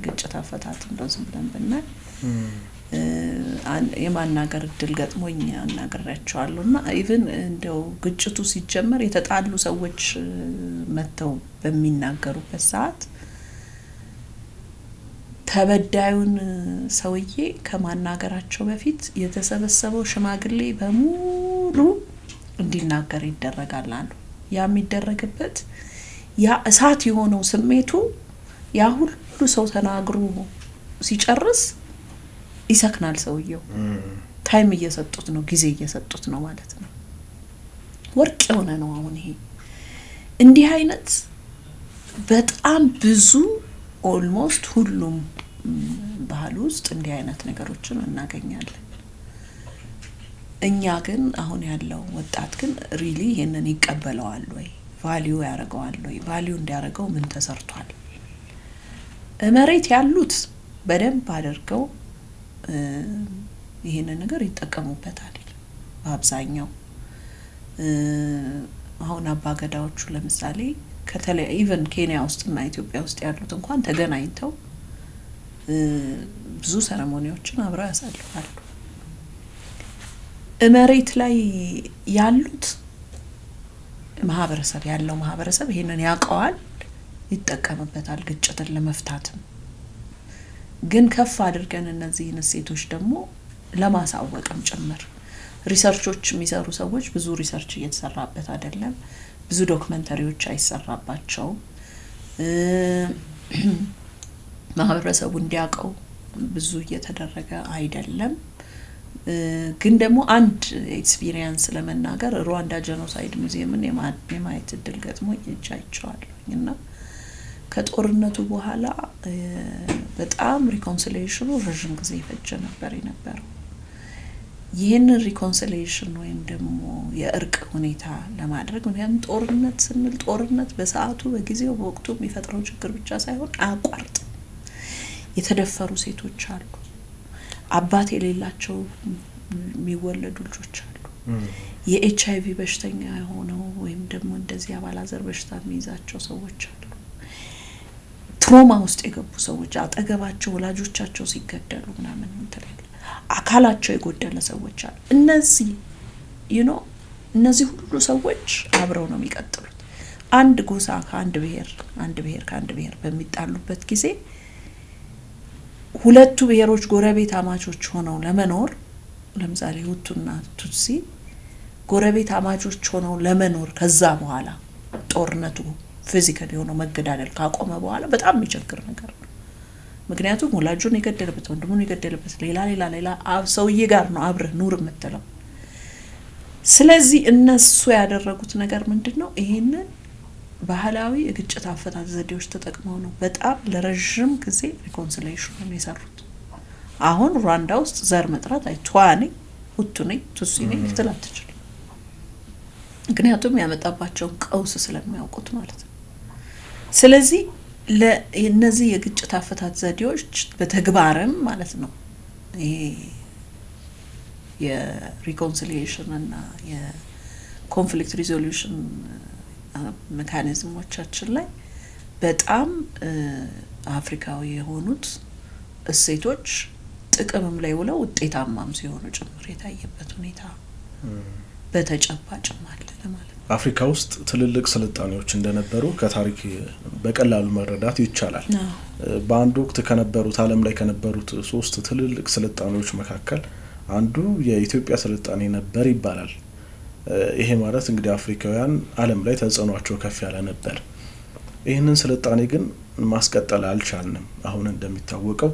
Speaker 1: ግጭት አፈታት እንደዚህ ብለን ብናይ የማናገር እድል ገጥሞኝ አናገራቸዋለሁና ኢቭን እንደው ግጭቱ ሲጀመር የተጣሉ ሰዎች መተው በሚናገሩበት ሰዓት ተበዳዩን ሰውዬ ከማናገራቸው በፊት የተሰበሰበው ሽማግሌ በሙሉ እንዲናገር ይደረጋል አሉ። ያ የሚደረግበት ያ እሳት የሆነው ስሜቱ ያ ሁሉ ሰው ተናግሮ ሲጨርስ ይሰክናል። ሰውየው ታይም እየሰጡት ነው፣ ጊዜ እየሰጡት ነው ማለት ነው። ወርቅ የሆነ ነው። አሁን ይሄ እንዲህ አይነት በጣም ብዙ ኦልሞስት ሁሉም ባህል ውስጥ እንዲህ አይነት ነገሮችን እናገኛለን። እኛ ግን አሁን ያለው ወጣት ግን ሪሊ ይሄንን ይቀበለዋል ወይ? ቫልዩ ያደርገዋል ወይ? ቫልዩ እንዲያደርገው ምን ተሰርቷል? መሬት ያሉት በደንብ አድርገው ይሄንን ነገር ይጠቀሙበታል በአብዛኛው። አሁን አባገዳዎቹ ለምሳሌ ከተለየ ኢቨን ኬንያ ውስጥና ኢትዮጵያ ውስጥ ያሉት እንኳን ተገናኝተው ብዙ ሰረሞኒዎችን አብረው ያሳልፋሉ። መሬት ላይ ያሉት ማህበረሰብ ይሄንን ያውቀዋል፣ ይጠቀምበታል ግጭትን ለመፍታትም። ግን ከፍ አድርገን እነዚህን እሴቶች ደግሞ ለማሳወቅም ጭምር ሪሰርቾች የሚሰሩ ሰዎች ብዙ ሪሰርች እየተሰራበት አይደለም። ብዙ ዶክመንተሪዎች አይሰራባቸውም። ማህበረሰቡ እንዲያውቀው ብዙ እየተደረገ አይደለም። ግን ደግሞ አንድ ኤክስፒሪየንስ ለመናገር ሩዋንዳ ጄኖሳይድ ሙዚየምን የማየት እድል ገጥሞኝ አይቻለሁና ከጦርነቱ በኋላ በጣም ሪኮንሲሊዬሽኑ ረጅም ጊዜ ፈጀ ነበር የነበረው። ይህንን ሪኮንሲሊዬሽን ወይም ደግሞ የእርቅ ሁኔታ ለማድረግ ምክንያቱም ጦርነት ስንል ጦርነት በሰዓቱ በጊዜው በወቅቱ የሚፈጥረው ችግር ብቻ ሳይሆን አያቋርጥም። የተደፈሩ ሴቶች አሉ፣ አባት የሌላቸው የሚወለዱ ልጆች አሉ፣ የኤችአይቪ በሽተኛ የሆነው ወይም ደግሞ እንደዚህ አባላዘር በሽታ የሚይዛቸው ሰዎች አሉ፣ ትሮማ ውስጥ የገቡ ሰዎች አጠገባቸው ወላጆቻቸው ሲገደሉ ምናምን እንተላለ አካላቸው የጎደለ ሰዎች አሉ። እነዚህ ሁሉ ሰዎች አብረው ነው የሚቀጥሉት። አንድ ጎሳ ከአንድ ብሔር ከአንድ ብሔር በሚጣሉበት ጊዜ ሁለቱ ብሔሮች ጎረቤት አማቾች ሆነው ለመኖር ለምሳሌ ሁቱና ቱትሲ ጎረቤት አማቾች ሆነው ለመኖር ከዛ በኋላ ጦርነቱ ፊዚካሊ ሆነው መገዳደል ካቆመ በኋላ በጣም የሚቸግር ነገር ነው። ምክንያቱም ወላጁን የገደለበት ወንድሙን የገደለበት ሌላ ሰውዬ ጋር ነው አብረህ ኑር የምትለው። ስለዚህ እነሱ ያደረጉት ነገር ምንድነው? ይሄንን ባህላዊ የግጭት አፈታት ዘዴዎች ተጠቅመው ነው በጣም ለረጅም ጊዜ ሪኮንሲሊየሽን የሰሩት። አሁን ሩዋንዳ ውስጥ ዘር መጥራት አይቷኔ ሁቱኔ ቱሲኔ ልትላትች ምክንያቱም ያመጣባቸውን ቀውስ ስለሚያውቁት ማለት ነው። ስለዚህ ለእነዚህ የግጭት አፈታት ዘዴዎች በተግባርም ማለት ነው ይሄ የሪኮንሲሊየሽን እና የኮንፍሊክት ሪዞሉሽን ሜካኒዝሞቻችን ላይ በጣም አፍሪካዊ የሆኑት እሴቶች ጥቅምም ላይ ውለው ውጤታማም ሲሆኑ ጭምር የታየበት ሁኔታ በተጨባጭ ማለት ነው።
Speaker 2: አፍሪካ ውስጥ ትልልቅ ስልጣኔዎች እንደነበሩ ከታሪክ በቀላሉ መረዳት ይቻላል። በአንድ ወቅት ከነበሩት ዓለም ላይ ከነበሩት 3 ትልልቅ ስልጣኔዎች መካከል አንዱ የኢትዮጵያ ስልጣኔ ነበር ይባላል። ይሄ ማለት እንግዲህ አፍሪካውያን ዓለም ላይ ተጽዕኖአቸው ከፍ ያለ ነበር። ይህንን ስልጣኔ ግን ማስቀጠል አልቻልንም። አሁን እንደሚታወቀው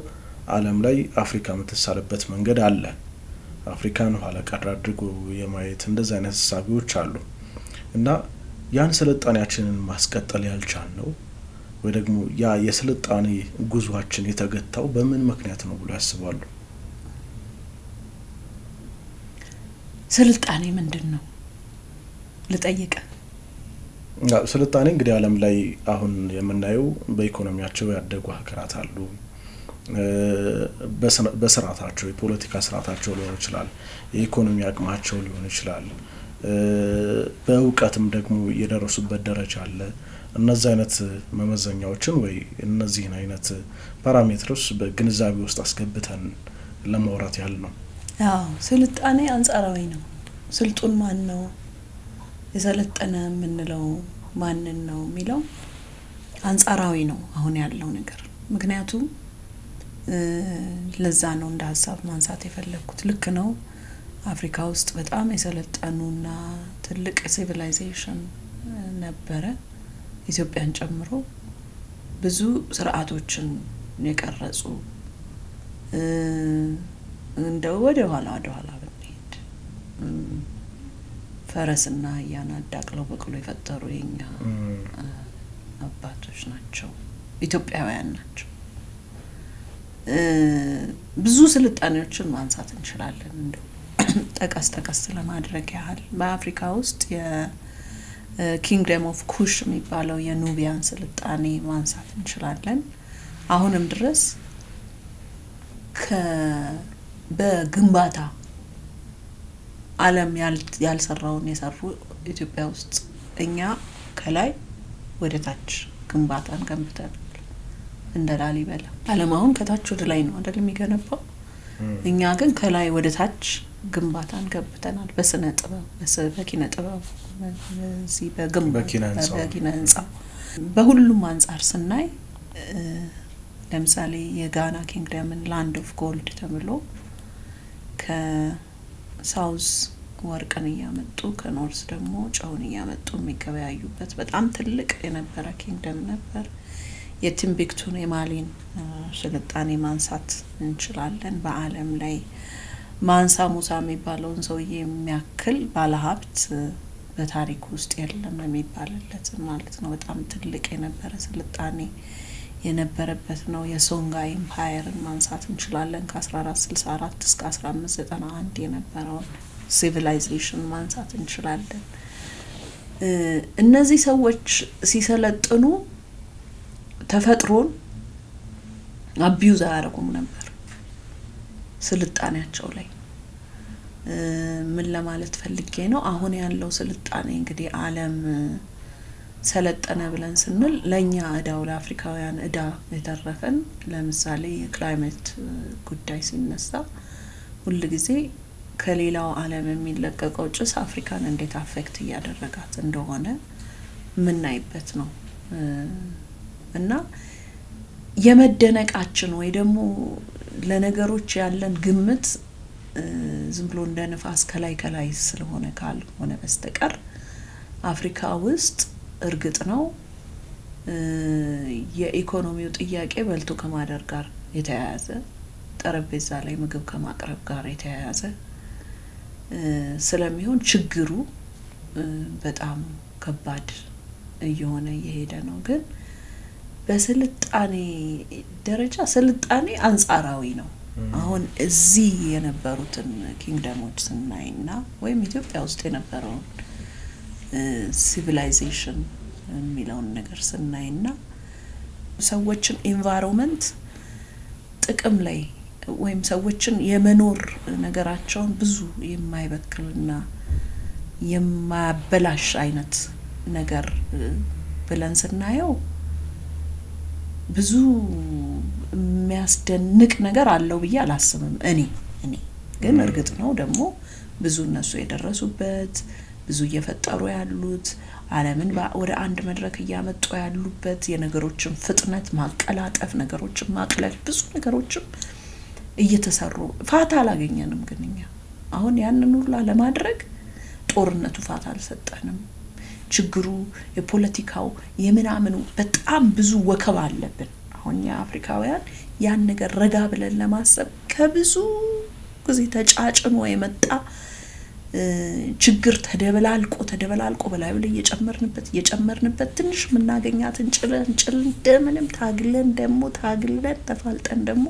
Speaker 2: ዓለም ላይ አፍሪካ የምትሳለበት መንገድ አለ። አፍሪካን ኋላ ቀር አድርጎ የማየት እንደዚህ አይነት ሀሳቦች አሉ እና ያን ስልጣኔያችንን ማስቀጠል ያልቻልነው ወይ ደግሞ ያ የስልጣኔ ጉዟችን የተገታው በምን ምክንያት ነው ብሎ ያስባሉ?
Speaker 1: ስልጣኔ ምንድነው ልጠይቅ?
Speaker 2: ስልጣኔ እንግዲህ ዓለም ላይ አሁን የምናየው በኢኮኖሚያቸው ያደጉ ሀገራት አሉ። በስርዓታቸው የፖለቲካ ስርዓታቸው ሊሆን ይችላል፣ የኢኮኖሚ አቅማቸው ሊሆን ይችላል፣ በእውቀትም ደግሞ የደረሱበት ደረጃ አለ። እነዚህ አይነት መመዘኛዎችን ወይ እነዚህን አይነት ፓራሜትሮች በግንዛቤ ውስጥ አስገብተን ለማውራት ያህል ነው።
Speaker 1: አዎ ስልጣኔ አንጻራዊ ነው። ስልጡን ማን ነው፣ የሰለጠነ የምንለው ማንን ነው የሚለው አንጻራዊ ነው አሁን ያለው ነገር። ምክንያቱም ለዛ ነው እንደ ሀሳብ ማንሳት የፈለኩት። ልክ ነው አፍሪካ ውስጥ በጣም የሰለጠኑና ትልቅ ሲቪላይዜሽን ነበረ፣ ኢትዮጵያን ጨምሮ ብዙ ስርዓቶችን የቀረጹ እንደው ወደ ኋላ ብንሄድ ፈረስና አህያን አዳቅለው በቅሎ የፈጠሩ የኛ አባቶች ናቸው፣ ኢትዮጵያውያን ናቸው። ብዙ ስልጣኔዎችን ማንሳት እንችላለን። እንደው ጠቀስ ለማድረግ ያህል በአፍሪካ ውስጥ የኪንግደም ኦፍ ኩሽ የሚባለው የኑቢያን ስልጣኔ ማንሳት እንችላለን። አሁንም ድረስ በግንባታ ዓለም ያልሰራውን የሰሩ ኢትዮጵያ ውስጥ እኛ ከላይ ወደ ታች ግንባታን ገንብተን እንደ ላሊበላ። ዓለም አሁን ከታች ወደ ላይ ነው አይደል የሚገነባው? እኛ ግን ከላይ ወደ ታች ግንባታን ገንብተናል። በስነ ጥበብ በኪነ ጥበብ በዚህ በኪነ ህንጻ በሁሉም አንጻር ስናይ ለምሳሌ የጋና ኪንግደምን ላንድ ኦፍ ጎልድ ተብሎ ከሳውዝ ወርቅን እያመጡ ከኖርዝ ደግሞ ጨውን እያመጡ የሚገበያዩበት በጣም ትልቅ የነበረ ኪንግደም ነበር። የቲምቢክቱን የማሊን ስልጣኔ ማንሳት እንችላለን። በዓለም ላይ ማንሳ ሙሳ የሚባለውን ሰውዬ የሚያክል ባለሀብት በታሪክ ውስጥ የለም የሚባልለት ማለት ነው። በጣም ትልቅ የነበረ ስልጣኔ የነበረበት ነው። የሶንጋ ኢምፓየርን ማንሳት እንችላለን። ከ1464 እስከ 1591 የነበረውን ሲቪላይዜሽን ማንሳት እንችላለን። እነዚህ ሰዎች ሲሰለጥኑ ተፈጥሮን አቢዩዝ አያደርጉም ነበር ስልጣኔያቸው ላይ። ምን ለማለት ፈልጌ ነው? አሁን ያለው ስልጣኔ እንግዲህ ዓለም ሰለጠነ ብለን ስንል ለኛ እዳው ለአፍሪካውያን እዳ የተረፈን ለምሳሌ የክላይሜት ጉዳይ ሲነሳ ሁሉ ጊዜ ከሌላው ዓለም የሚለቀቀው ጭስ አፍሪካን እንዴት አፌክት እያደረጋት እንደሆነ ምናይበት ነው። እና የመደነቃችን ወይ ደግሞ ለነገሮች ያለን ግምት ዝም ብሎ እንደ ንፋስ ከላይ ስለሆነ ካልሆነ በስተቀር አፍሪካ ውስጥ እርግጥ ነው የኢኮኖሚው ጥያቄ በልቶ ከማደር ጋር የተያያዘ፣ ጠረጴዛ ላይ ምግብ ከማቅረብ ጋር የተያያዘ ስለሚሆን ችግሩ በጣም ከባድ እየሆነ እየሄደ ነው። ግን በስልጣኔ ደረጃ ስልጣኔ አንጻራዊ ነው። አሁን እዚህ የነበሩትን ኪንግደሞች ስናይና ወይም ኢትዮጵያ ውስጥ የነበረውን ሲቪላይዜሽን የሚለውን ነገር ስናይና ሰዎችን ኢንቫይሮንመንት ጥቅም ላይ ወይም ሰዎችን የመኖር ነገራቸውን ብዙ የማይበክልና የማያበላሽ አይነት ነገር ብለን ስናየው ብዙ የሚያስደንቅ ነገር አለው ብዬ አላስብም። እኔ ግን እርግጥ ነው ደግሞ ብዙ እነሱ የደረሱበት ብዙ እየፈጠሩ ያሉት ዓለምን ወደ አንድ መድረክ እያመጡ ያሉበት የነገሮችን ፍጥነት ማቀላጠፍ፣ ነገሮችን ማቅለል፣ ብዙ ነገሮችም እየተሰሩ ፋታ አላገኘንም። ግን እኛ አሁን ያንን ሁሉ ለማድረግ ጦርነቱ ፋታ አልሰጠንም። ችግሩ የፖለቲካው የምናምኑ በጣም ብዙ ወከባ አለብን። አሁን የአፍሪካውያን ያን ነገር ረጋ ብለን ለማሰብ ከብዙ ጊዜ ተጫጭኖ የመጣ ችግር ተደበላልቆ በላይ ብለ እየጨመርንበት ትንሽ የምናገኛትን ጭል እንደምንም ታግለን ተፋልጠን ደግሞ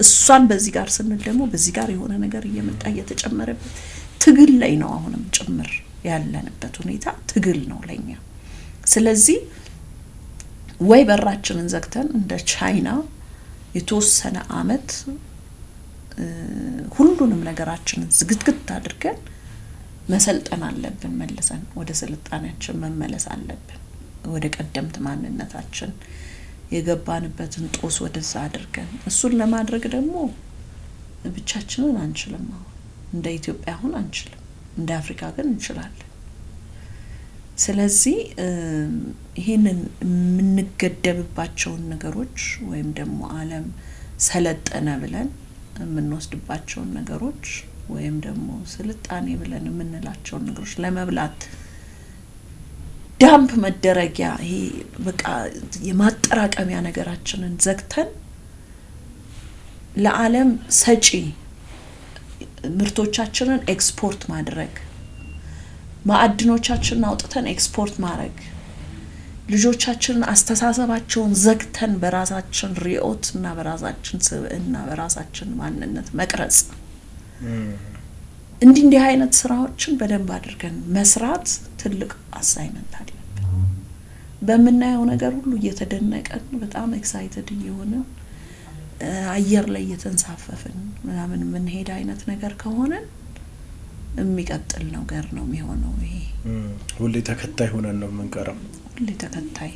Speaker 1: እሷን በዚህ ጋር ስንል ደግሞ በዚህ ጋር የሆነ ነገር እየመጣ እየተጨመረበት ትግል ላይ ነው። አሁንም ጭምር ያለንበት ሁኔታ ትግል ነው ለኛ። ስለዚህ ወይ በራችንን ዘግተን እንደ ቻይና የተወሰነ አመት ሁሉንም ነገራችንን ዝግትግት አድርገን መሰልጠን አለብን። መልሰን ወደ ስልጣኔያችን መመለስ አለብን። ወደ ቀደምት ማንነታችን የገባንበትን ጦስ ወደዛ አድርገን እሱን ለማድረግ ደግሞ ብቻችንን አንችልም። እንደ ኢትዮጵያ አሁን አንችልም፣ እንደ አፍሪካ ግን እንችላለን። ስለዚህ ይሄንን የምንገደብባቸውን ነገሮች ወይም ደግሞ ዓለም ሰለጠነ ብለን የምንወስድባቸውን ነገሮች ወይም ደግሞ ስልጣኔ ብለን የምንላቸውን ነገሮች ለመብላት ዳምፕ መደረጊያ ይሄ በቃ የማጠራቀሚያ ነገራችንን ዘግተን ለዓለም ሰጪ ምርቶቻችንን ኤክስፖርት ማድረግ፣ ማዕድኖቻችንን አውጥተን ኤክስፖርት ማድረግ፣ ልጆቻችንን አስተሳሰባቸውን ዘግተን በራሳችን ሪኦት እና በራሳችን ስብዕና በራሳችን ማንነት መቅረጽ፣ እንዲህ አይነት ስራዎችን በደንብ አድርገን መስራት ትልቅ አሳይመንት አለብን። በመናየው ነገር ሁሉ እየተደነቀን በጣም ኤክሳይትድ እየሆነ አየር ላይ እየተንሳፈፍን ምናምን ምን ሄድ አይነት ነገር ከሆነ የሚቀጥል ነገር ነው የሚሆነው። ይሄ
Speaker 2: ሁሌ ተከታይ ሆነን ነው የምንቀረው።
Speaker 1: ሁሌ ተከታይ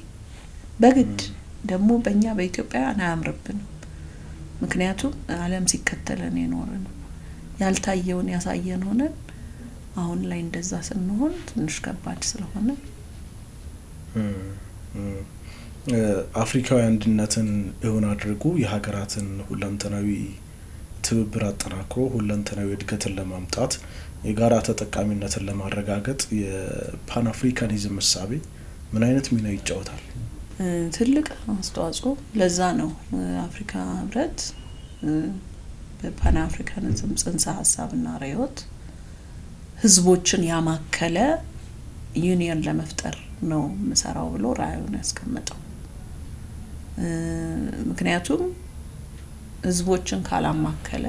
Speaker 1: በግድ ደግሞ በእኛ በኢትዮጵያውያን አያምርብንም። ምክንያቱም ዓለም ሲከተለን የኖርን ያልታየውን ያሳየን ሆነን አሁን ላይ እንደዛ ስንሆን ትንሽ ከባድ ስለሆነ
Speaker 2: አፍሪካዊ አንድነትን እውን አድርጎ የሀገራትን ሁለንተናዊ ትብብር አጠናክሮ ሁለንተናዊ እድገትን ለማምጣት የጋራ ተጠቃሚነትን ለማረጋገጥ የፓን አፍሪካኒዝም እሳቤ ምን አይነት ሚና ይጫወታል?
Speaker 1: ትልቅ አስተዋጽኦ። ለዛ ነው አፍሪካ ህብረት በፓን አፍሪካኒዝም ጽንሰ ሀሳብና ርዕዮት ህዝቦችን ያማከለ ዩኒየን ለመፍጠር ነው መሰራው ብሎ ራዕዩን ያስቀመጠው። ምክንያቱም ህዝቦችን ካላማከለ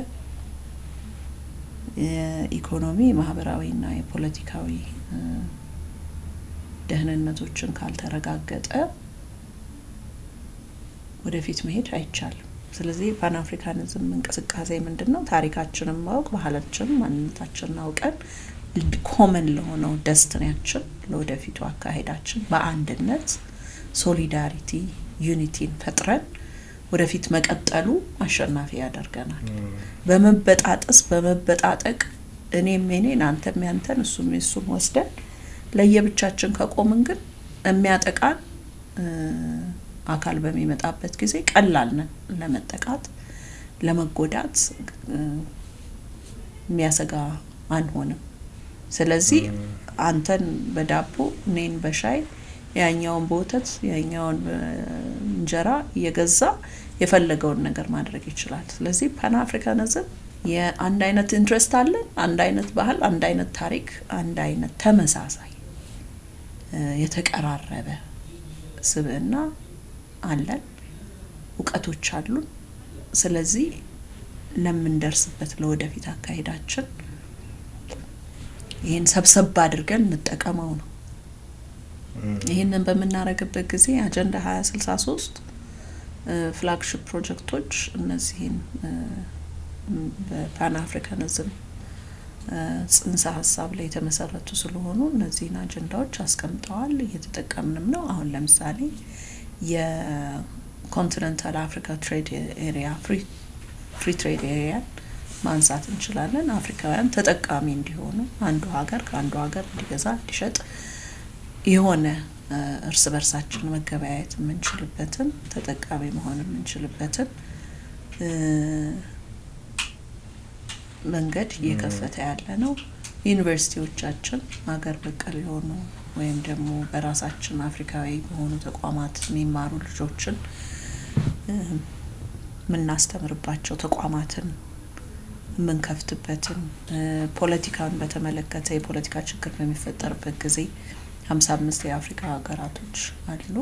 Speaker 1: የኢኮኖሚ ማህበራዊና የፖለቲካዊ ደህንነቶችን ካልተረጋገጠ ወደፊት መሄድ አይቻልም። ስለዚህ ፓን አፍሪካኒዝም እንቅስቃሴ ምንድነው? ታሪካችንን ማወቅ፣ ባህላችንን፣ ማንነታችንን አውቀን ኮመን ለሆነው ደስትኒያችን ለወደፊቱ አካሄዳችን በአንድነት ሶሊዳሪቲ ዩኒቲን ፈጥረን ወደፊት መቀጠሉ አሸናፊ ያደርገናል። በመበጣጠስ በመበጣጠቅ እኔም የኔን አንተም ያንተን እሱም የሱን ወስደን ለየብቻችን ከቆምን ግን የሚያጠቃን አካል በሚመጣበት ጊዜ ቀላል ነን ለመጠቃት ለመጎዳት የሚያሰጋ አንሆንም። ስለዚህ አንተን በዳቦ እኔን በሻይ ያኛውን በወተት ያኛውን እንጀራ እየገዛ የፈለገውን ነገር ማድረግ ይችላል። ስለዚህ ፓን አፍሪካኒዝም የአንድ አይነት ኢንትረስት አለ፣ አንድ አይነት ባህል፣ አንድ አይነት ታሪክ፣ አንድ አይነት ተመሳሳይ የተቀራረበ ስብዕና አለን፣ እውቀቶች አሉን። ስለዚህ ለምንደርስበት ለወደፊት አካሄዳችን ይህን ሰብሰብ አድርገን እንጠቀመው ነው። ይህንን በምናረግበት ጊዜ አጀንዳ 2063 ፍላግሺፕ ፕሮጀክቶች እነዚህን በፓን አፍሪካኒዝም ጽንሰ ሀሳብ ላይ የተመሰረቱ ስለሆኑ እነዚህን አጀንዳዎች አስቀምጠዋል፣ እየተጠቀምንም ነው። አሁን ለምሳሌ የኮንቲኔንታል አፍሪካ ትሬድ ኤሪያ ፍሪ ትሬድ ኤሪያ ማንሳት እንችላለን። አፍሪካውያን ተጠቃሚ እንዲሆኑ አንዱ ሀገር ከአንዱ ሀገር እንዲገዛ እንዲሸጥ የሆነ እርስ በርሳችን መገበያየት የምንችልበትን ተጠቃሚ መሆን የምንችልበትን መንገድ እየከፈተ ያለ ነው። ዩኒቨርሲቲዎቻችን ሀገር በቀል የሆኑ ወይም ደግሞ በራሳችን አፍሪካዊ በሆኑ ተቋማት የሚማሩ ልጆችን የምናስተምርባቸው ተቋማትን የምንከፍትበትን ፖለቲካን በተመለከተ የፖለቲካ ችግር በሚፈጠርበት ጊዜ 55 የአፍሪካ ሀገራቶች አሉ።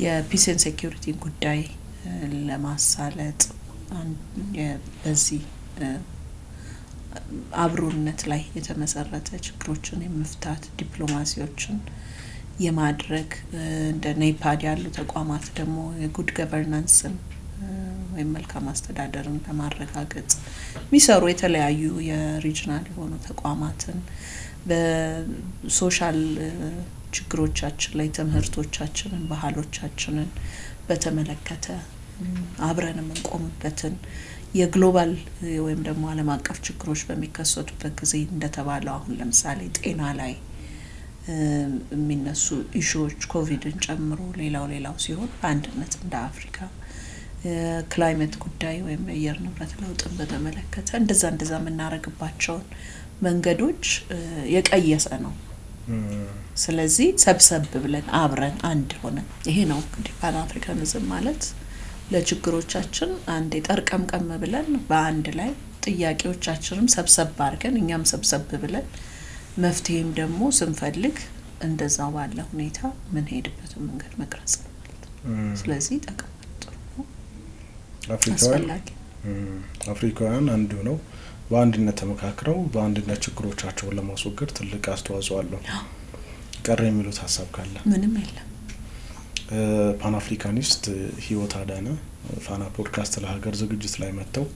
Speaker 1: የፒስን ሴኩሪቲ ጉዳይ ለማሳለጥ በዚህ አብሮነት ላይ የተመሰረተ ችግሮችን የመፍታት ዲፕሎማሲዎችን የማድረግ እንደ ኔፓድ ያሉ ተቋማት ደግሞ የጉድ ገቨርናንስን ወይም መልካም አስተዳደርን ለማረጋገጥ የሚሰሩ የተለያዩ የሪጅናል የሆኑ ተቋማትን በሶሻል ችግሮቻችን ላይ ትምህርቶቻችንን ባህሎቻችንን በተመለከተ አብረን የምንቆምበትን የግሎባል ወይም ደግሞ ዓለም አቀፍ ችግሮች በሚከሰቱበት ጊዜ እንደተባለው አሁን ለምሳሌ ጤና ላይ የሚነሱ ኢሹዎች ኮቪድን ጨምሮ ሌላው ሲሆን በአንድነት እንደ አፍሪካ ክላይሜት ጉዳይ ወይም የአየር ንብረት ለውጥን በተመለከተ እንደዛ የምናረግባቸውን መንገዶች የቀየሰ ነው። ስለዚህ ሰብሰብ ብለን አብረን አንድ ሆነን ይሄ ነው እንግዲህ ፓን አፍሪካኒዝም ማለት ለችግሮቻችን አንዴ ጠርቀምቀም ብለን በአንድ ላይ ጥያቄዎቻችንም ሰብሰብ አድርገን እኛም ሰብሰብ ብለን መፍትሄም ደግሞ ስንፈልግ እንደዛው ባለ ሁኔታ ምን ሄድበትን መንገድ መቅረጽ ማለት ነው። ስለዚህ ጠቅም
Speaker 2: አፍሪካውያን አንዱ ነው በአንድነት ተመካክረው በአንድነት ችግሮቻቸውን ለማስወገድ ትልቅ አስተዋጽኦ አለው። ቀረ የሚሉት ሀሳብ ካለ?
Speaker 1: ምንም የለም።
Speaker 2: ፓን አፍሪካኒስት ህይወት አዳነ ፋና ፖድካስት ለሀገር ዝግጅት ላይ መጥተው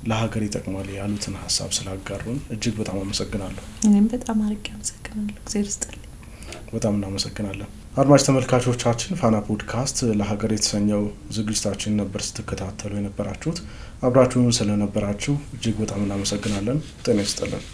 Speaker 2: ለሀገር ይጠቅማል ያሉትን ሀሳብ ስላጋሩን እጅግ በጣም አመሰግናለሁ።
Speaker 1: እኔም በጣም አርቄ አመሰግናለሁ። እግዚአብሔር ይስጥልኝ።
Speaker 2: በጣም እናመሰግናለን። አድማጭ ተመልካቾቻችን ፋና ፖድካስት ለሀገር የተሰኘው ዝግጅታችን ነበር ስትከታተሉ የነበራችሁት። አብራችሁን ስለነበራችሁ እጅግ በጣም እናመሰግናለን። ጤና ይስጥልን።